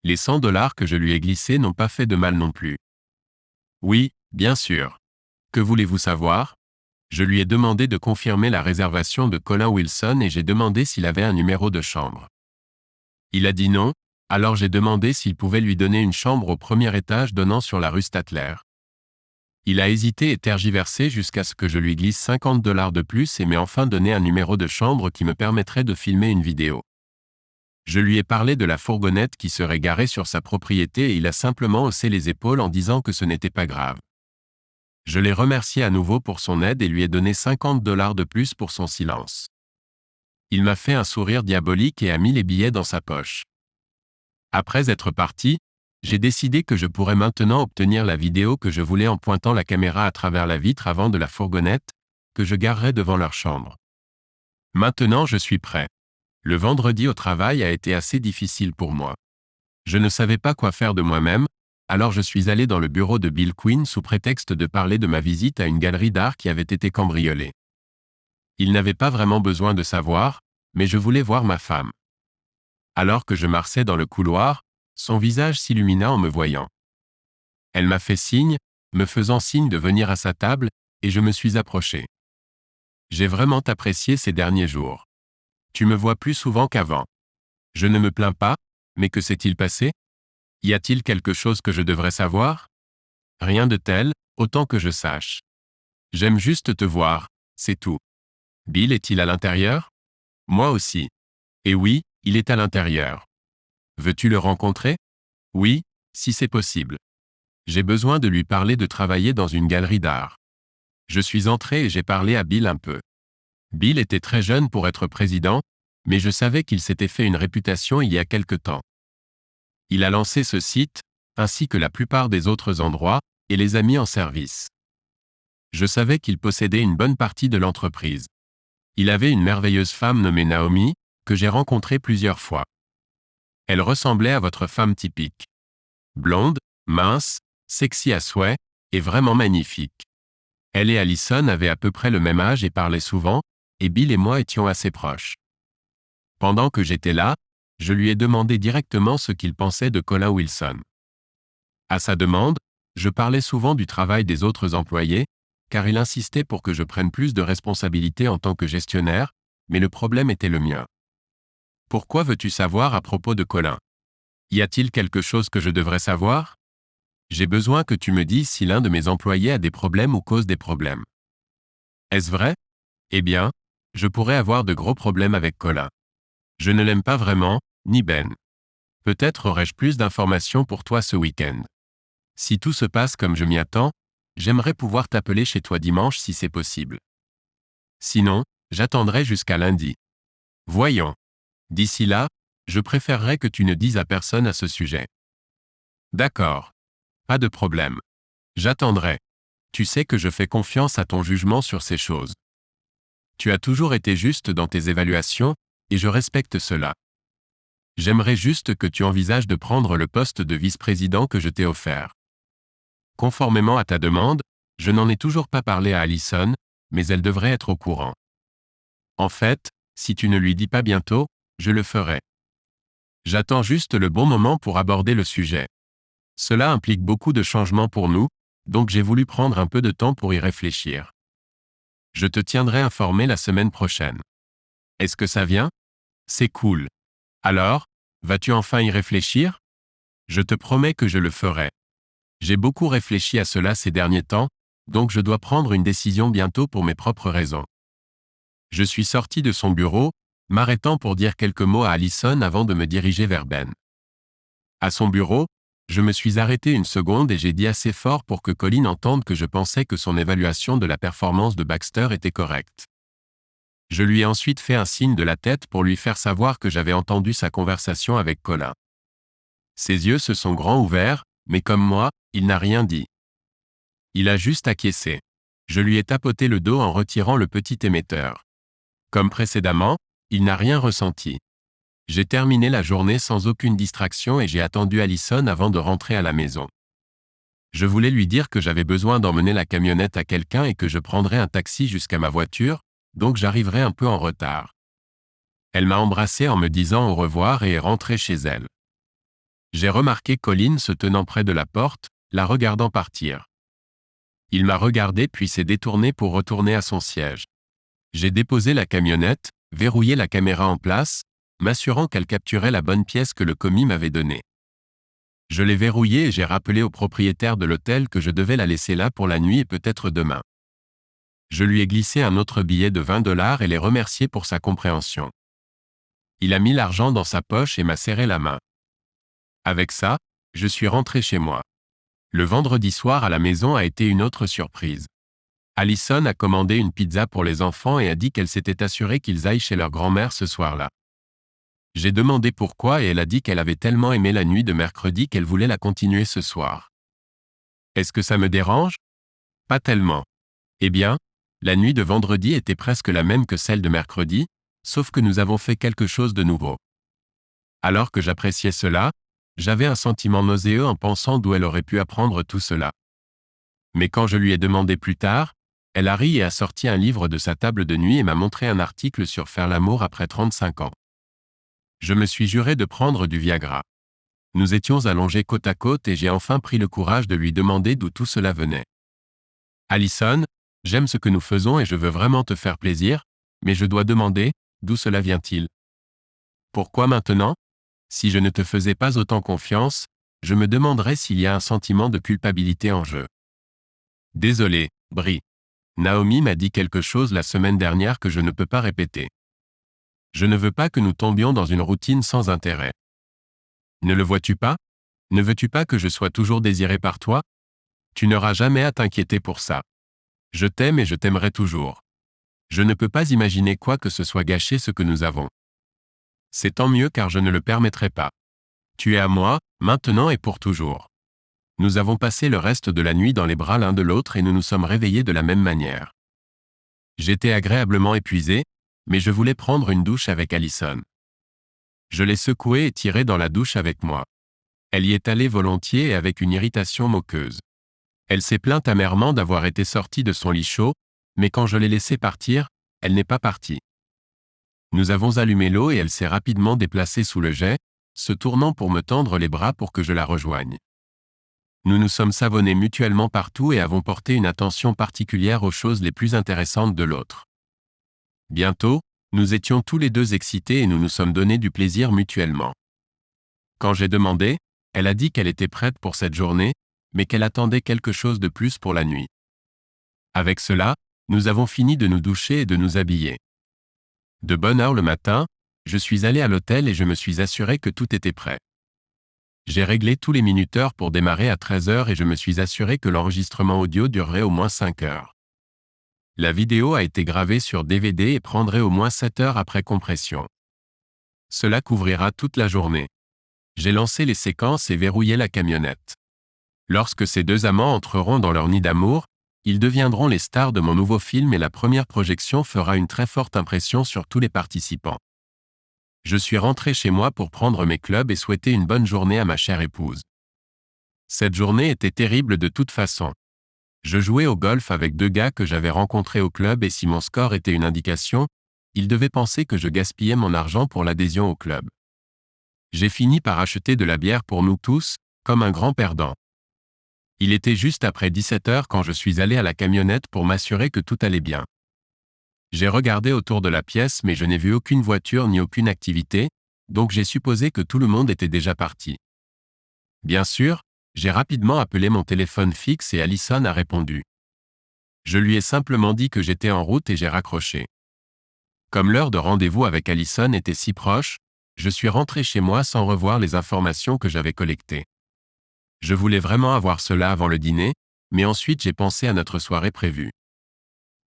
Les $100 que je lui ai glissés n'ont pas fait de mal non plus. Oui, bien sûr. Que voulez-vous savoir? Je lui ai demandé de confirmer la réservation de Colin Wilson et j'ai demandé s'il avait un numéro de chambre. Il a dit non, alors j'ai demandé s'il pouvait lui donner une chambre au premier étage donnant sur la rue Statler. Il a hésité et tergiversé jusqu'à ce que je lui glisse $50 de plus et m'ait enfin donné un numéro de chambre qui me permettrait de filmer une vidéo. Je lui ai parlé de la fourgonnette qui serait garée sur sa propriété et il a simplement haussé les épaules en disant que ce n'était pas grave. Je l'ai remercié à nouveau pour son aide et lui ai donné $50 de plus pour son silence. Il m'a fait un sourire diabolique et a mis les billets dans sa poche. Après être parti, j'ai décidé que je pourrais maintenant obtenir la vidéo que je voulais en pointant la caméra à travers la vitre avant de la fourgonnette, que je garerais devant leur chambre. Maintenant je suis prêt. Le vendredi au travail a été assez difficile pour moi. Je ne savais pas quoi faire de moi-même, alors je suis allé dans le bureau de Bill Quinn sous prétexte de parler de ma visite à une galerie d'art qui avait été cambriolée. Il n'avait pas vraiment besoin de savoir, mais je voulais voir ma femme. Alors que je marchais dans le couloir, son visage s'illumina en me voyant. Elle m'a fait signe, me faisant signe de venir à sa table, et je me suis approché. J'ai vraiment apprécié ces derniers jours. Tu me vois plus souvent qu'avant. Je ne me plains pas, mais que s'est-il passé? Y a-t-il quelque chose que je devrais savoir? Rien de tel, autant que je sache. J'aime juste te voir, c'est tout. Bill est-il à l'intérieur? Moi aussi. Et oui, il est à l'intérieur. Veux-tu le rencontrer? Oui, si c'est possible. J'ai besoin de lui parler de travailler dans une galerie d'art. Je suis entré et j'ai parlé à Bill un peu. Bill était très jeune pour être président, mais je savais qu'il s'était fait une réputation il y a quelque temps. Il a lancé ce site, ainsi que la plupart des autres endroits, et les a mis en service. Je savais qu'il possédait une bonne partie de l'entreprise. Il avait une merveilleuse femme nommée Naomi, que j'ai rencontrée plusieurs fois. Elle ressemblait à votre femme typique. Blonde, mince, sexy à souhait, et vraiment magnifique. Elle et Allison avaient à peu près le même âge et parlaient souvent, et Bill et moi étions assez proches. Pendant que j'étais là, je lui ai demandé directement ce qu'il pensait de Colin Wilson. À sa demande, je parlais souvent du travail des autres employés, car il insistait pour que je prenne plus de responsabilités en tant que gestionnaire, mais le problème était le mien. Pourquoi veux-tu savoir à propos de Colin? Y a-t-il quelque chose que je devrais savoir? J'ai besoin que tu me dises si l'un de mes employés a des problèmes ou cause des problèmes. Est-ce vrai? Eh bien, je pourrais avoir de gros problèmes avec Colin. Je ne l'aime pas vraiment, ni Ben. Peut-être aurais-je plus d'informations pour toi ce week-end. Si tout se passe comme je m'y attends, j'aimerais pouvoir t'appeler chez toi dimanche si c'est possible. Sinon, j'attendrai jusqu'à lundi. Voyons. D'ici là, je préférerais que tu ne dises à personne à ce sujet. D'accord. Pas de problème. J'attendrai. Tu sais que je fais confiance à ton jugement sur ces choses. Tu as toujours été juste dans tes évaluations, et je respecte cela. J'aimerais juste que tu envisages de prendre le poste de vice-président que je t'ai offert. Conformément à ta demande, je n'en ai toujours pas parlé à Allison, mais elle devrait être au courant. En fait, si tu ne lui dis pas bientôt, je le ferai. J'attends juste le bon moment pour aborder le sujet. Cela implique beaucoup de changements pour nous, donc j'ai voulu prendre un peu de temps pour y réfléchir. Je te tiendrai informé la semaine prochaine. Est-ce que ça vient? C'est cool. Alors, vas-tu enfin y réfléchir? Je te promets que je le ferai. J'ai beaucoup réfléchi à cela ces derniers temps, donc je dois prendre une décision bientôt pour mes propres raisons. Je suis sorti de son bureau, m'arrêtant pour dire quelques mots à Allison avant de me diriger vers Ben. À son bureau, je me suis arrêté une seconde et j'ai dit assez fort pour que Colin entende que je pensais que son évaluation de la performance de Baxter était correcte. Je lui ai ensuite fait un signe de la tête pour lui faire savoir que j'avais entendu sa conversation avec Colin. Ses yeux se sont grands ouverts, mais comme moi, il n'a rien dit. Il a juste acquiescé. Je lui ai tapoté le dos en retirant le petit émetteur. Comme précédemment, il n'a rien ressenti. J'ai terminé la journée sans aucune distraction et j'ai attendu Allison avant de rentrer à la maison. Je voulais lui dire que j'avais besoin d'emmener la camionnette à quelqu'un et que je prendrais un taxi jusqu'à ma voiture, donc j'arriverai un peu en retard. Elle m'a embrassé en me disant au revoir et est rentrée chez elle. J'ai remarqué Colin se tenant près de la porte, la regardant partir. Il m'a regardé puis s'est détourné pour retourner à son siège. J'ai déposé la camionnette, verrouillé la caméra en place, m'assurant qu'elle capturait la bonne pièce que le commis m'avait donnée. Je l'ai verrouillée et j'ai rappelé au propriétaire de l'hôtel que je devais la laisser là pour la nuit et peut-être demain. Je lui ai glissé un autre billet de $20 et l'ai remercié pour sa compréhension. Il a mis l'argent dans sa poche et m'a serré la main. Avec ça, je suis rentré chez moi. Le vendredi soir à la maison a été une autre surprise. Allison a commandé une pizza pour les enfants et a dit qu'elle s'était assurée qu'ils aillent chez leur grand-mère ce soir-là. J'ai demandé pourquoi et elle a dit qu'elle avait tellement aimé la nuit de mercredi qu'elle voulait la continuer ce soir. Est-ce que ça me dérange? Pas tellement. Eh bien, la nuit de vendredi était presque la même que celle de mercredi, sauf que nous avons fait quelque chose de nouveau. Alors que j'appréciais cela, j'avais un sentiment nauséeux en pensant d'où elle aurait pu apprendre tout cela. Mais quand je lui ai demandé plus tard, elle a ri et a sorti un livre de sa table de nuit et m'a montré un article sur faire l'amour après 35 ans. Je me suis juré de prendre du Viagra. Nous étions allongés côte à côte et j'ai enfin pris le courage de lui demander d'où tout cela venait. Allison, j'aime ce que nous faisons et je veux vraiment te faire plaisir, mais je dois demander, d'où cela vient-il? Pourquoi maintenant? Si je ne te faisais pas autant confiance, je me demanderais s'il y a un sentiment de culpabilité en jeu. Désolé, Brie. Naomi m'a dit quelque chose la semaine dernière que je ne peux pas répéter. Je ne veux pas que nous tombions dans une routine sans intérêt. Ne le vois-tu pas? Ne veux-tu pas que je sois toujours désiré par toi? Tu n'auras jamais à t'inquiéter pour ça. Je t'aime et je t'aimerai toujours. Je ne peux pas imaginer quoi que ce soit gâcher ce que nous avons. C'est tant mieux car je ne le permettrai pas. Tu es à moi, maintenant et pour toujours. Nous avons passé le reste de la nuit dans les bras l'un de l'autre et nous nous sommes réveillés de la même manière. J'étais agréablement épuisé, mais je voulais prendre une douche avec Allison. Je l'ai secouée et tirée dans la douche avec moi. Elle y est allée volontiers et avec une irritation moqueuse. Elle s'est plainte amèrement d'avoir été sortie de son lit chaud, mais quand je l'ai laissée partir, elle n'est pas partie. Nous avons allumé l'eau et elle s'est rapidement déplacée sous le jet, se tournant pour me tendre les bras pour que je la rejoigne. Nous nous sommes savonnés mutuellement partout et avons porté une attention particulière aux choses les plus intéressantes de l'autre. Bientôt, nous étions tous les deux excités et nous nous sommes donné du plaisir mutuellement. Quand j'ai demandé, elle a dit qu'elle était prête pour cette journée, mais qu'elle attendait quelque chose de plus pour la nuit. Avec cela, nous avons fini de nous doucher et de nous habiller. De bonne heure le matin, je suis allé à l'hôtel et je me suis assuré que tout était prêt. J'ai réglé tous les minuteurs pour démarrer à 13 heures et je me suis assuré que l'enregistrement audio durerait au moins 5 heures. La vidéo a été gravée sur DVD et prendrait au moins 7 heures après compression. Cela couvrira toute la journée. J'ai lancé les séquences et verrouillé la camionnette. Lorsque ces deux amants entreront dans leur nid d'amour, ils deviendront les stars de mon nouveau film et la première projection fera une très forte impression sur tous les participants. Je suis rentré chez moi pour prendre mes clubs et souhaiter une bonne journée à ma chère épouse. Cette journée était terrible de toute façon. Je jouais au golf avec deux gars que j'avais rencontrés au club et si mon score était une indication, ils devaient penser que je gaspillais mon argent pour l'adhésion au club. J'ai fini par acheter de la bière pour nous tous, comme un grand perdant. Il était juste après 17 heures quand je suis allé à la camionnette pour m'assurer que tout allait bien. J'ai regardé autour de la pièce mais je n'ai vu aucune voiture ni aucune activité, donc j'ai supposé que tout le monde était déjà parti. Bien sûr, j'ai rapidement appelé mon téléphone fixe et Allison a répondu. Je lui ai simplement dit que j'étais en route et j'ai raccroché. Comme l'heure de rendez-vous avec Allison était si proche, je suis rentré chez moi sans revoir les informations que j'avais collectées. Je voulais vraiment avoir cela avant le dîner, mais ensuite j'ai pensé à notre soirée prévue.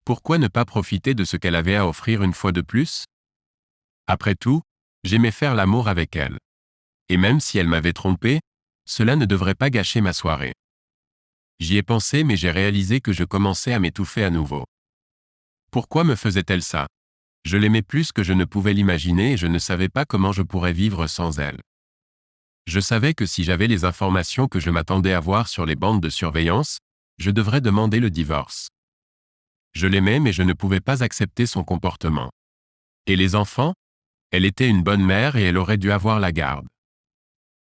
Pourquoi ne pas profiter de ce qu'elle avait à offrir une fois de plus? Après tout, j'aimais faire l'amour avec elle. Et même si elle m'avait trompé, cela ne devrait pas gâcher ma soirée. J'y ai pensé mais j'ai réalisé que je commençais à m'étouffer à nouveau. Pourquoi me faisait-elle ça? Je l'aimais plus que je ne pouvais l'imaginer et je ne savais pas comment je pourrais vivre sans elle. Je savais que si j'avais les informations que je m'attendais à voir sur les bandes de surveillance, je devrais demander le divorce. Je l'aimais mais je ne pouvais pas accepter son comportement. Et les enfants? Elle était une bonne mère et elle aurait dû avoir la garde.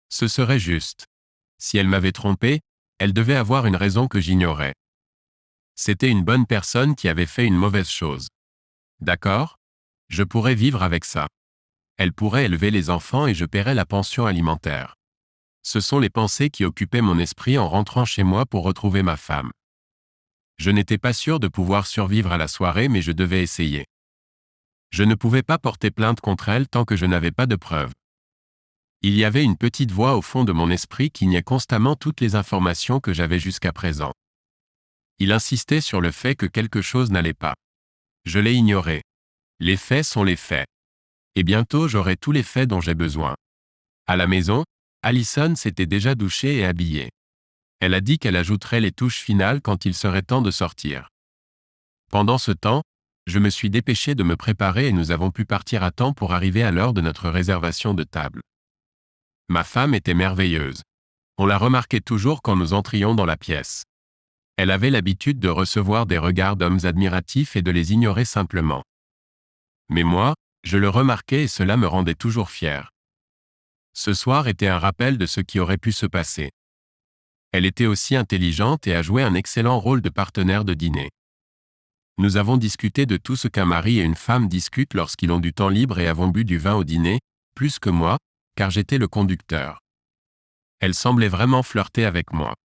Ce serait juste. Si elle m'avait trompé, elle devait avoir une raison que j'ignorais. C'était une bonne personne qui avait fait une mauvaise chose. D'accord? Je pourrais vivre avec ça. Elle pourrait élever les enfants et je paierais la pension alimentaire. Ce sont les pensées qui occupaient mon esprit en rentrant chez moi pour retrouver ma femme. Je n'étais pas sûr de pouvoir survivre à la soirée mais je devais essayer. Je ne pouvais pas porter plainte contre elle tant que je n'avais pas de preuves. Il y avait une petite voix au fond de mon esprit qui niait constamment toutes les informations que j'avais jusqu'à présent. Il insistait sur le fait que quelque chose n'allait pas. Je l'ai ignoré. Les faits sont les faits. Et bientôt j'aurai tous les faits dont j'ai besoin. À la maison, Allison s'était déjà douchée et habillée. Elle a dit qu'elle ajouterait les touches finales quand il serait temps de sortir. Pendant ce temps, je me suis dépêché de me préparer et nous avons pu partir à temps pour arriver à l'heure de notre réservation de table. Ma femme était merveilleuse. On la remarquait toujours quand nous entrions dans la pièce. Elle avait l'habitude de recevoir des regards d'hommes admiratifs et de les ignorer simplement. Mais moi, je le remarquais et cela me rendait toujours fier. Ce soir était un rappel de ce qui aurait pu se passer. Elle était aussi intelligente et a joué un excellent rôle de partenaire de dîner. Nous avons discuté de tout ce qu'un mari et une femme discutent lorsqu'ils ont du temps libre et avons bu du vin au dîner, plus que moi, car j'étais le conducteur. Elle semblait vraiment flirter avec moi.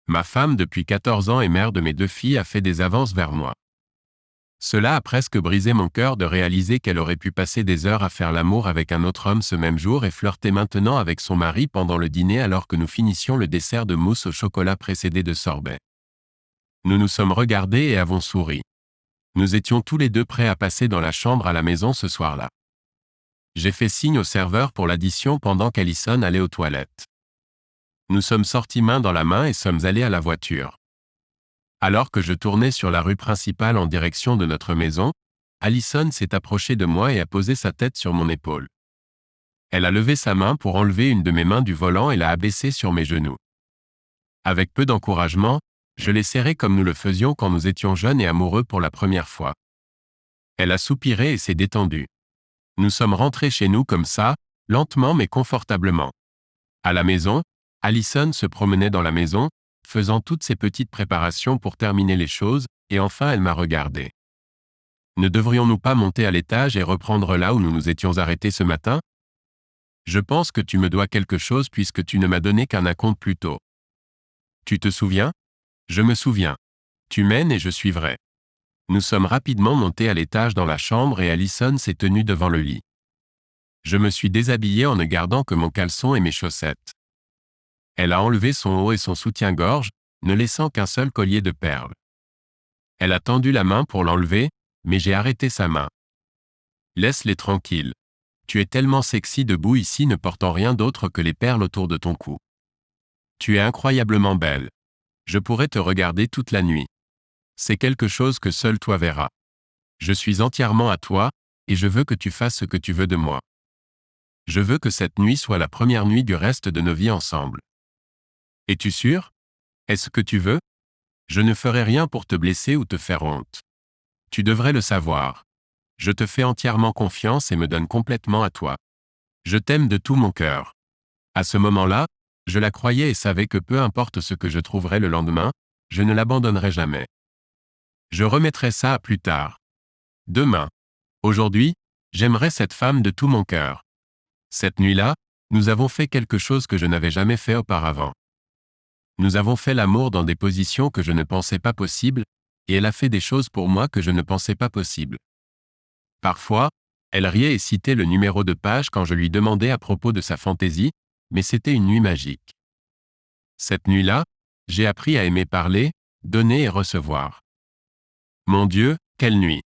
Ma femme depuis 14 ans et mère de mes 2 filles a fait des avances vers moi. Cela a presque brisé mon cœur de réaliser qu'elle aurait pu passer des heures à faire l'amour avec un autre homme ce même jour et flirter maintenant avec son mari pendant le dîner alors que nous finissions le dessert de mousse au chocolat précédé de sorbet. Nous nous sommes regardés et avons souri. Nous étions tous les deux prêts à passer dans la chambre à la maison ce soir-là. J'ai fait signe au serveur pour l'addition pendant qu'Allison allait aux toilettes. Nous sommes sortis main dans la main et sommes allés à la voiture. Alors que je tournais sur la rue principale en direction de notre maison, Allison s'est approchée de moi et a posé sa tête sur mon épaule. Elle a levé sa main pour enlever une de mes mains du volant et l'a abaissée sur mes genoux. Avec peu d'encouragement, je l'ai serrée comme nous le faisions quand nous étions jeunes et amoureux pour la première fois. Elle a soupiré et s'est détendue. Nous sommes rentrés chez nous comme ça, lentement mais confortablement. À la maison, Allison se promenait dans la maison, faisant toutes ces petites préparations pour terminer les choses, et enfin elle m'a regardé. Ne devrions-nous pas monter à l'étage et reprendre là où nous nous étions arrêtés ce matin? Je pense que tu me dois quelque chose puisque tu ne m'as donné qu'un acompte plus tôt. Tu te souviens? Je me souviens. Tu mènes et je suivrai. Nous sommes rapidement montés à l'étage dans la chambre et Allison s'est tenue devant le lit. Je me suis déshabillé en ne gardant que mon caleçon et mes chaussettes. Elle a enlevé son haut et son soutien-gorge, ne laissant qu'un seul collier de perles. Elle a tendu la main pour l'enlever, mais j'ai arrêté sa main. Laisse-les tranquilles. Tu es tellement sexy debout ici ne portant rien d'autre que les perles autour de ton cou. Tu es incroyablement belle. Je pourrais te regarder toute la nuit. C'est quelque chose que seul toi verras. Je suis entièrement à toi, et je veux que tu fasses ce que tu veux de moi. Je veux que cette nuit soit la première nuit du reste de nos vies ensemble. Es-tu sûr? Est-ce que tu veux? Je ne ferai rien pour te blesser ou te faire honte. Tu devrais le savoir. Je te fais entièrement confiance et me donne complètement à toi. Je t'aime de tout mon cœur. À ce moment-là, je la croyais et savais que peu importe ce que je trouverais le lendemain, je ne l'abandonnerai jamais. Je remettrai ça à plus tard. Demain. Aujourd'hui, j'aimerais cette femme de tout mon cœur. Cette nuit-là, nous avons fait quelque chose que je n'avais jamais fait auparavant. Nous avons fait l'amour dans des positions que je ne pensais pas possibles, et elle a fait des choses pour moi que je ne pensais pas possibles. Parfois, elle riait et citait le numéro de page quand je lui demandais à propos de sa fantaisie, mais c'était une nuit magique. Cette nuit-là, j'ai appris à aimer parler, donner et recevoir. Mon Dieu, Quelle nuit!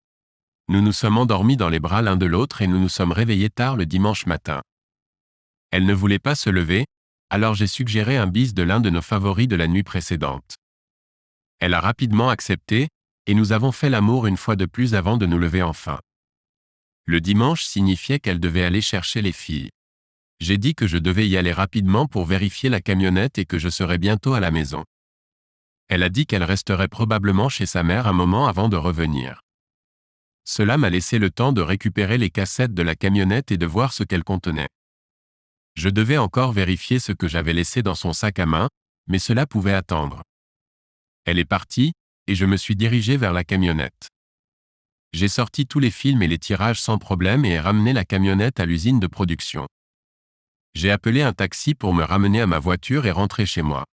Nous nous sommes endormis dans les bras l'un de l'autre et nous nous sommes réveillés tard le dimanche matin. Elle ne voulait pas se lever, alors j'ai suggéré un bis de l'un de nos favoris de la nuit précédente. Elle a rapidement accepté, et nous avons fait l'amour une fois de plus avant de nous lever enfin. Le dimanche signifiait qu'elle devait aller chercher les filles. J'ai dit que je devais y aller rapidement pour vérifier la camionnette et que je serais bientôt à la maison. Elle a dit qu'elle resterait probablement chez sa mère un moment avant de revenir. Cela m'a laissé le temps de récupérer les cassettes de la camionnette et de voir ce qu'elle contenait. Je devais encore vérifier ce que j'avais laissé dans son sac à main, mais cela pouvait attendre. Elle est partie, et je me suis dirigé vers la camionnette. J'ai sorti tous les films et les tirages sans problème et ai ramené la camionnette à l'usine de production. J'ai appelé un taxi pour me ramener à ma voiture et rentrer chez moi.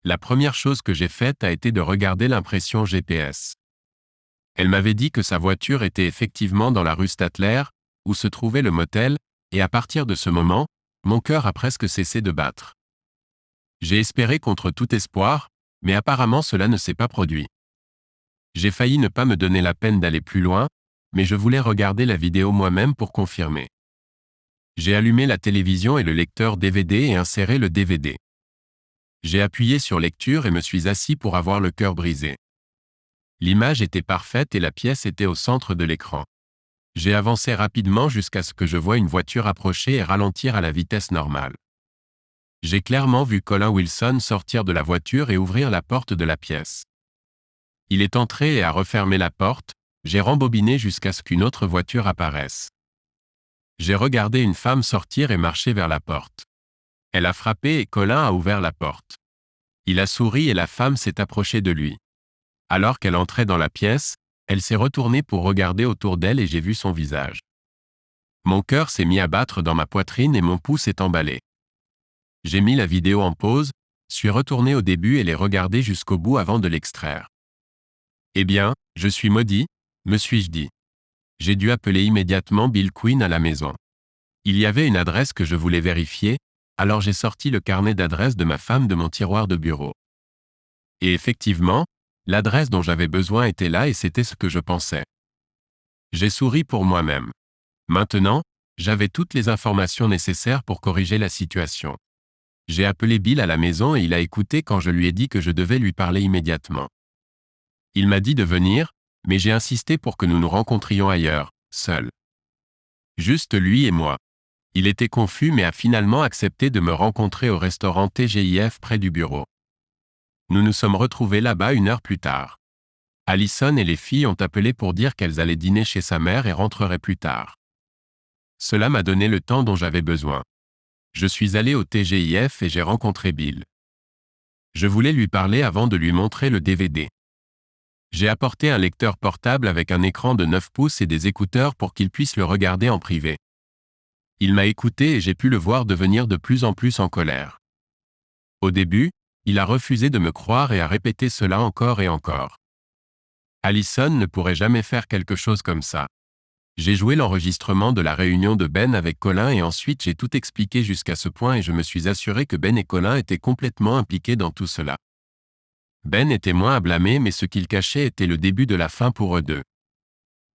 La première chose que j'ai faite a été de regarder l'impression GPS. Elle m'avait dit que sa voiture était effectivement dans la rue Statler, où se trouvait le motel, et à partir de ce moment, mon cœur a presque cessé de battre. J'ai espéré contre tout espoir, mais apparemment cela ne s'est pas produit. J'ai failli ne pas me donner la peine d'aller plus loin, mais je voulais regarder la vidéo moi-même pour confirmer. J'ai allumé la télévision et le lecteur DVD et inséré le DVD. J'ai appuyé sur lecture et me suis assis pour avoir le cœur brisé. L'image était parfaite et la pièce était au centre de l'écran. J'ai avancé rapidement jusqu'à ce que je voie une voiture approcher et ralentir à la vitesse normale. J'ai clairement vu Colin Wilson sortir de la voiture et ouvrir la porte de la pièce. Il est entré et a refermé la porte, j'ai rembobiné jusqu'à ce qu'une autre voiture apparaisse. J'ai regardé une femme sortir et marcher vers la porte. Elle a frappé et Colin a ouvert la porte. Il a souri et la femme s'est approchée de lui. Alors qu'elle entrait dans la pièce, elle s'est retournée pour regarder autour d'elle et j'ai vu son visage. Mon cœur s'est mis à battre dans ma poitrine et mon pouls s'est emballé. J'ai mis la vidéo en pause, suis retourné au début et l'ai regardée jusqu'au bout avant de l'extraire. Eh bien, je suis maudit, me suis-je dit. J'ai dû appeler immédiatement Bill Quinn à la maison. Il y avait une adresse que je voulais vérifier, alors j'ai sorti le carnet d'adresses de ma femme de mon tiroir de bureau. Et effectivement, l'adresse dont j'avais besoin était là et c'était ce que je pensais. J'ai souri pour moi-même. Maintenant, j'avais toutes les informations nécessaires pour corriger la situation. J'ai appelé Bill à la maison et il a écouté quand je lui ai dit que je devais lui parler immédiatement. Il m'a dit de venir, mais j'ai insisté pour que nous nous rencontrions ailleurs, seuls. Juste lui et moi. Il était confus mais a finalement accepté de me rencontrer au restaurant TGIF près du bureau. Nous nous sommes retrouvés là-bas 1 heure plus tard. Allison et les filles ont appelé pour dire qu'elles allaient dîner chez sa mère et rentreraient plus tard. Cela m'a donné le temps dont j'avais besoin. Je suis allé au TGIF et j'ai rencontré Bill. Je voulais lui parler avant de lui montrer le DVD. J'ai apporté un lecteur portable avec un écran de 9 pouces et des écouteurs pour qu'il puisse le regarder en privé. Il m'a écouté et j'ai pu le voir devenir de plus en plus en colère. Au début, il a refusé de me croire et a répété cela encore et encore. Allison ne pourrait jamais faire quelque chose comme ça. J'ai joué l'enregistrement de la réunion de Ben avec Colin et ensuite j'ai tout expliqué jusqu'à ce point et je me suis assuré que Ben et Colin étaient complètement impliqués dans tout cela. Ben était moins à blâmer mais ce qu'il cachait était le début de la fin pour eux deux.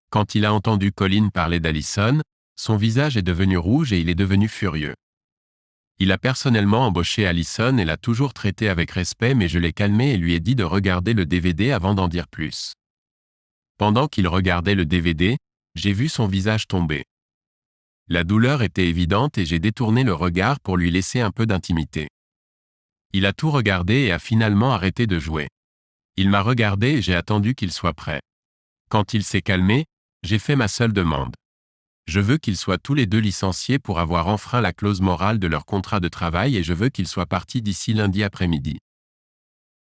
Quand il a entendu Colin parler d'Allison, son visage est devenu rouge et il est devenu furieux. Il a personnellement embauché Allison et l'a toujours traité avec respect mais je l'ai calmé et lui ai dit de regarder le DVD avant d'en dire plus. Pendant qu'il regardait le DVD, j'ai vu son visage tomber. La douleur était évidente et j'ai détourné le regard pour lui laisser un peu d'intimité. Il a tout regardé et a finalement arrêté de jouer. Il m'a regardé et j'ai attendu qu'il soit prêt. Quand il s'est calmé, j'ai fait ma seule demande. Je veux qu'ils soient tous les deux licenciés pour avoir enfreint la clause morale de leur contrat de travail et je veux qu'ils soient partis d'ici lundi après-midi.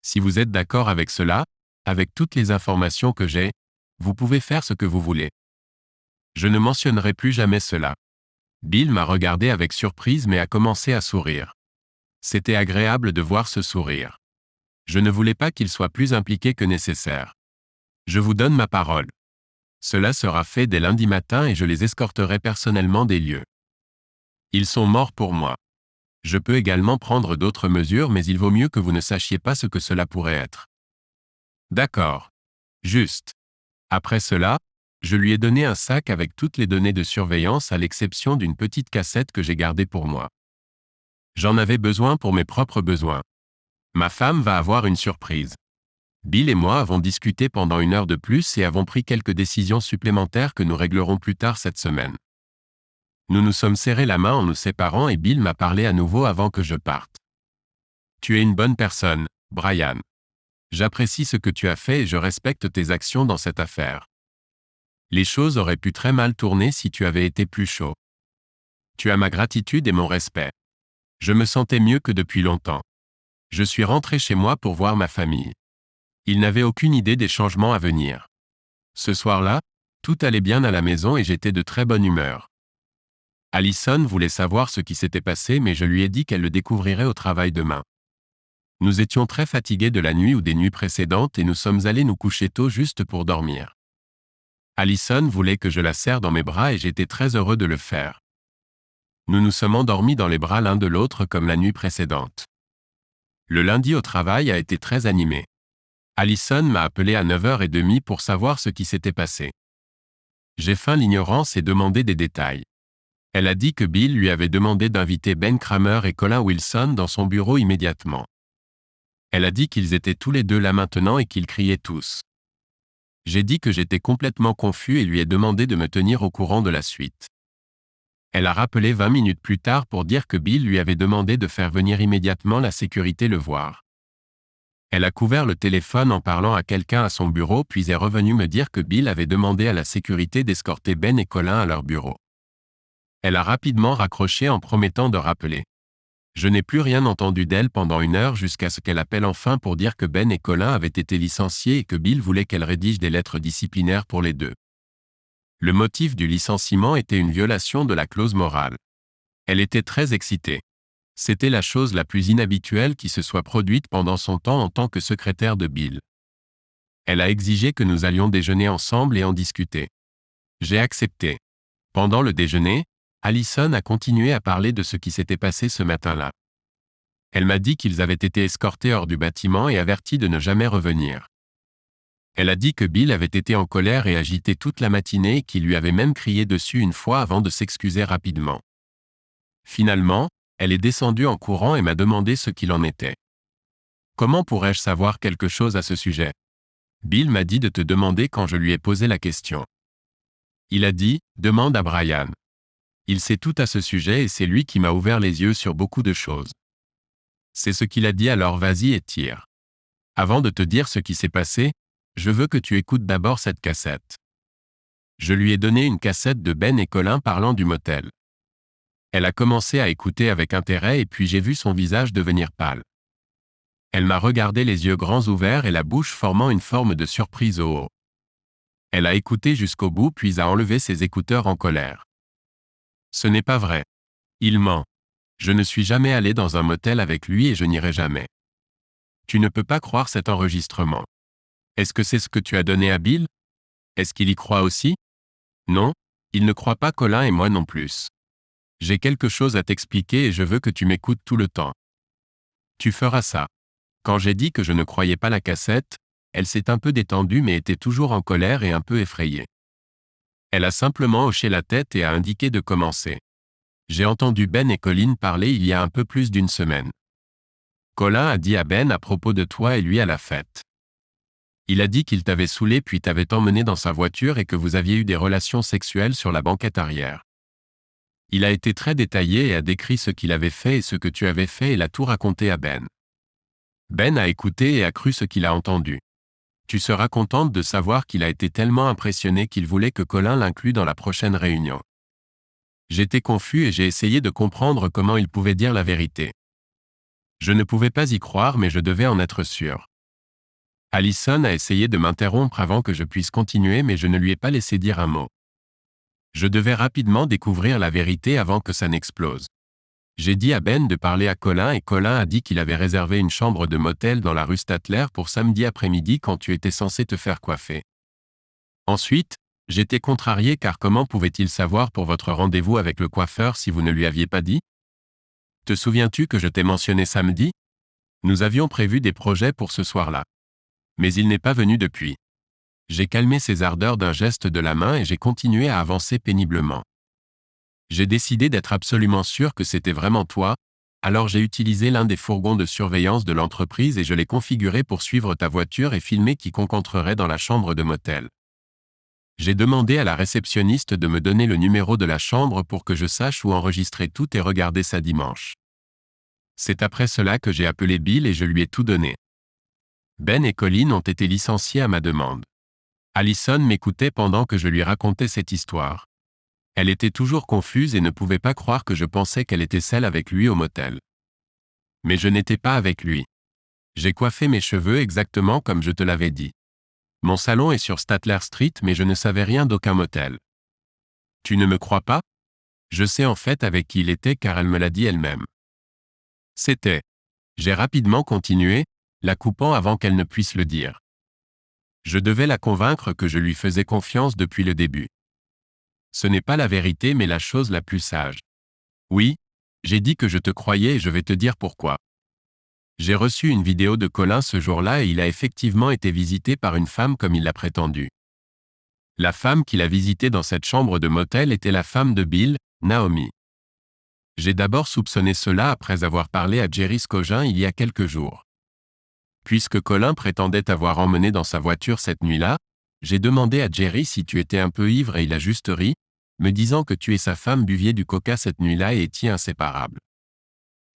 Si vous êtes d'accord avec cela, avec toutes les informations que j'ai, vous pouvez faire ce que vous voulez. Je ne mentionnerai plus jamais cela. Bill m'a regardé avec surprise mais a commencé à sourire. C'était agréable de voir ce sourire. Je ne voulais pas qu'il soit plus impliqué que nécessaire. Je vous donne ma parole. Cela sera fait dès lundi matin et je les escorterai personnellement des lieux. Ils sont morts pour moi. Je peux également prendre d'autres mesures mais il vaut mieux que vous ne sachiez pas ce que cela pourrait être. D'accord. Juste. Après cela, je lui ai donné un sac avec toutes les données de surveillance à l'exception d'une petite cassette que j'ai gardée pour moi. J'en avais besoin pour mes propres besoins. Ma femme va avoir une surprise. Bill et moi avons discuté pendant 1 heure de plus et avons pris quelques décisions supplémentaires que nous réglerons plus tard cette semaine. Nous nous sommes serrés la main en nous séparant et Bill m'a parlé à nouveau avant que je parte. Tu es une bonne personne, Brian. J'apprécie ce que tu as fait et je respecte tes actions dans cette affaire. Les choses auraient pu très mal tourner si tu avais été plus chaud. Tu as ma gratitude et mon respect. Je me sentais mieux que depuis longtemps. Je suis rentré chez moi pour voir ma famille. Ils n'avaient aucune idée des changements à venir. Ce soir-là, tout allait bien à la maison et j'étais de très bonne humeur. Allison voulait savoir ce qui s'était passé mais je lui ai dit qu'elle le découvrirait au travail demain. Nous étions très fatigués de la nuit ou des nuits précédentes et nous sommes allés nous coucher tôt juste pour dormir. Allison voulait que je la serre dans mes bras et j'étais très heureux de le faire. Nous nous sommes endormis dans les bras l'un de l'autre comme la nuit précédente. Le lundi au travail a été très animé. Allison m'a appelé à 9h30 pour savoir ce qui s'était passé. J'ai feint l'ignorance et demandé des détails. Elle a dit que Bill lui avait demandé d'inviter Ben Kramer et Colin Wilson dans son bureau immédiatement. Elle a dit qu'ils étaient tous les deux là maintenant et qu'ils criaient tous. J'ai dit que j'étais complètement confus et lui ai demandé de me tenir au courant de la suite. Elle a rappelé 20 minutes plus tard pour dire que Bill lui avait demandé de faire venir immédiatement la sécurité le voir. Elle a couvert le téléphone en parlant à quelqu'un à son bureau puis est revenue me dire que Bill avait demandé à la sécurité d'escorter Ben et Colin à leur bureau. Elle a rapidement raccroché en promettant de rappeler. Je n'ai plus rien entendu d'elle pendant 1 heure jusqu'à ce qu'elle appelle enfin pour dire que Ben et Colin avaient été licenciés et que Bill voulait qu'elle rédige des lettres disciplinaires pour les deux. Le motif du licenciement était une violation de la clause morale. Elle était très excitée. C'était la chose la plus inhabituelle qui se soit produite pendant son temps en tant que secrétaire de Bill. Elle a exigé que nous allions déjeuner ensemble et en discuter. J'ai accepté. Pendant le déjeuner, Allison a continué à parler de ce qui s'était passé ce matin-là. Elle m'a dit qu'ils avaient été escortés hors du bâtiment et avertis de ne jamais revenir. Elle a dit que Bill avait été en colère et agité toute la matinée et qu'il lui avait même crié dessus une fois avant de s'excuser rapidement. Finalement, elle est descendue en courant et m'a demandé ce qu'il en était. Comment pourrais-je savoir quelque chose à ce sujet? Bill m'a dit de te demander quand je lui ai posé la question. Il a dit, demande à Brian. Il sait tout à ce sujet et c'est lui qui m'a ouvert les yeux sur beaucoup de choses. C'est ce qu'il a dit alors vas-y et tire. Avant de te dire ce qui s'est passé, je veux que tu écoutes d'abord cette cassette. Je lui ai donné une cassette de Ben et Colin parlant du motel. Elle a commencé à écouter avec intérêt et puis j'ai vu son visage devenir pâle. Elle m'a regardé les yeux grands ouverts et la bouche formant une forme de surprise au haut. Elle a écouté jusqu'au bout puis a enlevé ses écouteurs en colère. Ce n'est pas vrai. Il ment. Je ne suis jamais allé dans un motel avec lui et je n'irai jamais. Tu ne peux pas croire cet enregistrement. Est-ce que c'est ce que tu as donné à Bill? Est-ce qu'il y croit aussi? Non, il ne croit pas Colin et moi non plus. J'ai quelque chose à t'expliquer et je veux que tu m'écoutes tout le temps. Tu feras ça. Quand j'ai dit que je ne croyais pas la cassette, elle s'est un peu détendue mais était toujours en colère et un peu effrayée. Elle a simplement hoché la tête et a indiqué de commencer. J'ai entendu Ben et Colin parler il y a un peu plus d'1 semaine. Colin a dit à Ben à propos de toi et lui à la fête. Il a dit qu'il t'avait saoulé puis t'avait emmené dans sa voiture et que vous aviez eu des relations sexuelles sur la banquette arrière. Il a été très détaillé et a décrit ce qu'il avait fait et ce que tu avais fait et l'a tout raconté à Ben. Ben a écouté et a cru ce qu'il a entendu. Tu seras contente de savoir qu'il a été tellement impressionné qu'il voulait que Colin l'inclue dans la prochaine réunion. J'étais confus et j'ai essayé de comprendre comment il pouvait dire la vérité. Je ne pouvais pas y croire mais je devais en être sûr. Allison a essayé de m'interrompre avant que je puisse continuer mais je ne lui ai pas laissé dire un mot. Je devais rapidement découvrir la vérité avant que ça n'explose. J'ai dit à Ben de parler à Colin et Colin a dit qu'il avait réservé une chambre de motel dans la rue Statler pour samedi après-midi quand tu étais censé te faire coiffer. Ensuite, j'étais contrarié car comment pouvait-il savoir pour votre rendez-vous avec le coiffeur si vous ne lui aviez pas dit? Te souviens-tu que je t'ai mentionné samedi? Nous avions prévu des projets pour ce soir-là. Mais il n'est pas venu depuis. J'ai calmé ses ardeurs d'un geste de la main et j'ai continué à avancer péniblement. J'ai décidé d'être absolument sûr que c'était vraiment toi, alors j'ai utilisé l'un des fourgons de surveillance de l'entreprise et je l'ai configuré pour suivre ta voiture et filmer quiconque entrerait dans la chambre de motel. J'ai demandé à la réceptionniste de me donner le numéro de la chambre pour que je sache où enregistrer tout et regarder ça dimanche. C'est après cela que j'ai appelé Bill et je lui ai tout donné. Ben et Colin ont été licenciés à ma demande. Allison m'écoutait pendant que je lui racontais cette histoire. Elle était toujours confuse et ne pouvait pas croire que je pensais qu'elle était seule avec lui au motel. Mais je n'étais pas avec lui. J'ai coiffé mes cheveux exactement comme je te l'avais dit. Mon salon est sur Statler Street mais je ne savais rien d'aucun motel. Tu ne me crois pas? Je sais en fait avec qui il était car elle me l'a dit elle-même. C'était. J'ai rapidement continué, la coupant avant qu'elle ne puisse le dire. Je devais la convaincre que je lui faisais confiance depuis le début. Ce n'est pas la vérité mais la chose la plus sage. Oui, j'ai dit que je te croyais et je vais te dire pourquoi. J'ai reçu une vidéo de Colin ce jour-là et il a effectivement été visité par une femme comme il l'a prétendu. La femme qu'il a visitée dans cette chambre de motel était la femme de Bill, Naomi. J'ai d'abord soupçonné cela après avoir parlé à Jerry Scogin il y a quelques jours. Puisque Colin prétendait t'avoir emmené dans sa voiture cette nuit-là, j'ai demandé à Jerry si tu étais un peu ivre et il a juste ri, me disant que tu et sa femme buviez du coca cette nuit-là et étiez inséparables.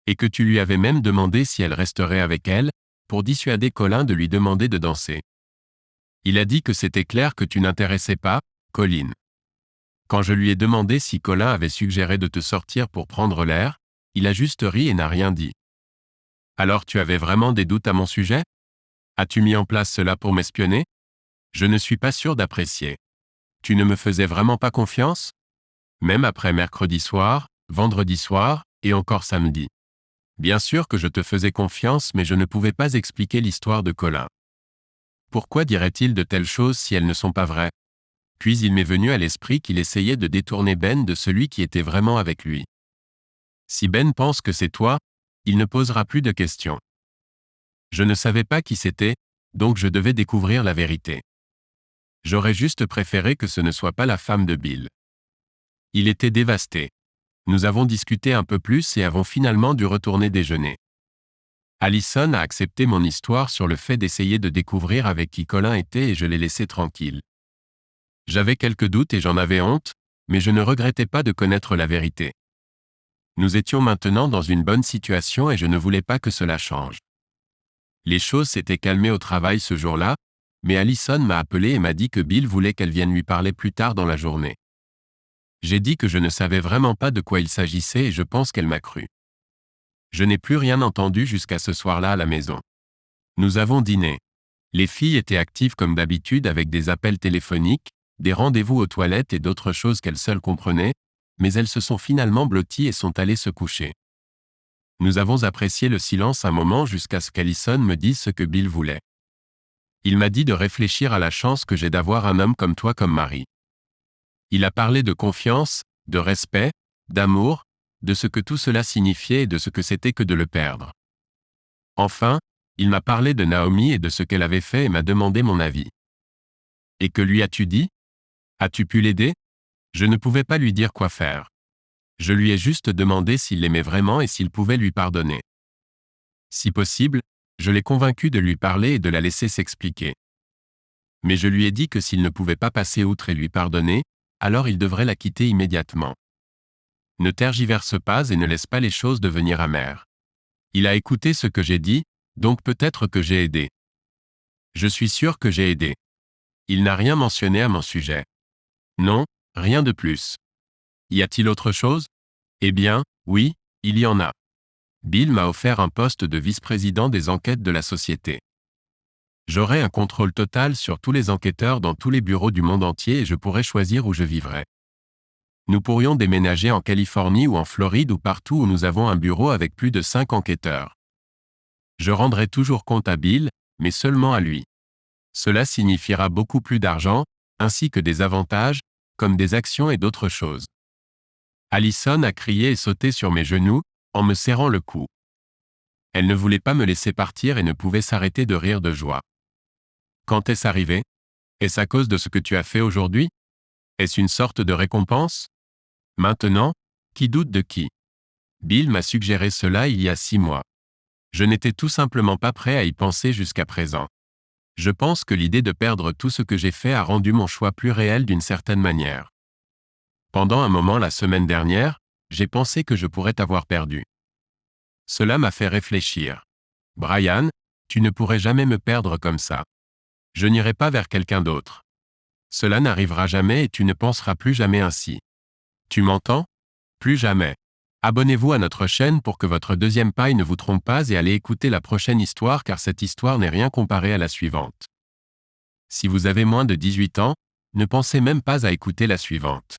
Et que tu lui avais même demandé si elle resterait avec elle, pour dissuader Colin de lui demander de danser. Il a dit que c'était clair que tu n'intéressais pas, Colin. Quand je lui ai demandé si Colin avait suggéré de te sortir pour prendre l'air, il a juste ri et n'a rien dit. Alors tu avais vraiment des doutes à mon sujet? As-tu mis en place cela pour m'espionner? Je ne suis pas sûr d'apprécier. Tu ne me faisais vraiment pas confiance? Même après mercredi soir, vendredi soir, et encore samedi. Bien sûr que je te faisais confiance mais je ne pouvais pas expliquer l'histoire de Colin. Pourquoi dirait-il de telles choses si elles ne sont pas vraies? Puis il m'est venu à l'esprit qu'il essayait de détourner Ben de celui qui était vraiment avec lui. Si Ben pense que c'est toi, il ne posera plus de questions. Je ne savais pas qui c'était, donc je devais découvrir la vérité. J'aurais juste préféré que ce ne soit pas la femme de Bill. Il était dévasté. Nous avons discuté un peu plus et avons finalement dû retourner déjeuner. Allison a accepté mon histoire sur le fait d'essayer de découvrir avec qui Colin était et je l'ai laissé tranquille. J'avais quelques doutes et j'en avais honte, mais je ne regrettais pas de connaître la vérité. Nous étions maintenant dans une bonne situation et je ne voulais pas que cela change. Les choses s'étaient calmées au travail ce jour-là, mais Allison m'a appelé et m'a dit que Bill voulait qu'elle vienne lui parler plus tard dans la journée. J'ai dit que je ne savais vraiment pas de quoi il s'agissait et je pense qu'elle m'a cru. Je n'ai plus rien entendu jusqu'à ce soir-là à la maison. Nous avons dîné. Les filles étaient actives comme d'habitude avec des appels téléphoniques, des rendez-vous aux toilettes et d'autres choses qu'elles seules comprenaient, mais elles se sont finalement blotties et sont allées se coucher. Nous avons apprécié le silence un moment jusqu'à ce qu'Allison me dise ce que Bill voulait. Il m'a dit de réfléchir à la chance que j'ai d'avoir un homme comme toi comme mari. Il a parlé de confiance, de respect, d'amour, de ce que tout cela signifiait et de ce que c'était que de le perdre. Enfin, il m'a parlé de Naomi et de ce qu'elle avait fait et m'a demandé mon avis. Et que lui as-tu dit? As-tu pu l'aider? Je ne pouvais pas lui dire quoi faire. Je lui ai juste demandé s'il l'aimait vraiment et s'il pouvait lui pardonner. Si possible, je l'ai convaincu de lui parler et de la laisser s'expliquer. Mais je lui ai dit que s'il ne pouvait pas passer outre et lui pardonner, alors il devrait la quitter immédiatement. Ne tergiverse pas et ne laisse pas les choses devenir amères. Il a écouté ce que j'ai dit, donc peut-être que j'ai aidé. Je suis sûr que j'ai aidé. Il n'a rien mentionné à mon sujet. Non, rien de plus. Y a-t-il autre chose? Eh bien, oui, il y en a. Bill m'a offert un poste de vice-président des enquêtes de la société. J'aurai un contrôle total sur tous les enquêteurs dans tous les bureaux du monde entier et je pourrai choisir où je vivrai. Nous pourrions déménager en Californie ou en Floride ou partout où nous avons un bureau avec plus de 5 enquêteurs. Je rendrai toujours compte à Bill, mais seulement à lui. Cela signifiera beaucoup plus d'argent, ainsi que des avantages, comme des actions et d'autres choses. Allison a crié et sauté sur mes genoux, en me serrant le cou. Elle ne voulait pas me laisser partir et ne pouvait s'arrêter de rire de joie. Quand est-ce arrivé? Est-ce à cause de ce que tu as fait aujourd'hui? Est-ce une sorte de récompense? Maintenant, qui doute de qui? Bill m'a suggéré cela il y a 6 mois. Je n'étais tout simplement pas prêt à y penser jusqu'à présent. Je pense que l'idée de perdre tout ce que j'ai fait a rendu mon choix plus réel d'une certaine manière. Pendant un moment la semaine dernière, j'ai pensé que je pourrais t'avoir perdu. Cela m'a fait réfléchir. Brian, tu ne pourrais jamais me perdre comme ça. Je n'irai pas vers quelqu'un d'autre. Cela n'arrivera jamais et tu ne penseras plus jamais ainsi. Tu m'entends? Plus jamais. Abonnez-vous à notre chaîne pour que votre deuxième paille ne vous trompe pas et allez écouter la prochaine histoire car cette histoire n'est rien comparée à la suivante. Si vous avez moins de 18 ans, ne pensez même pas à écouter la suivante.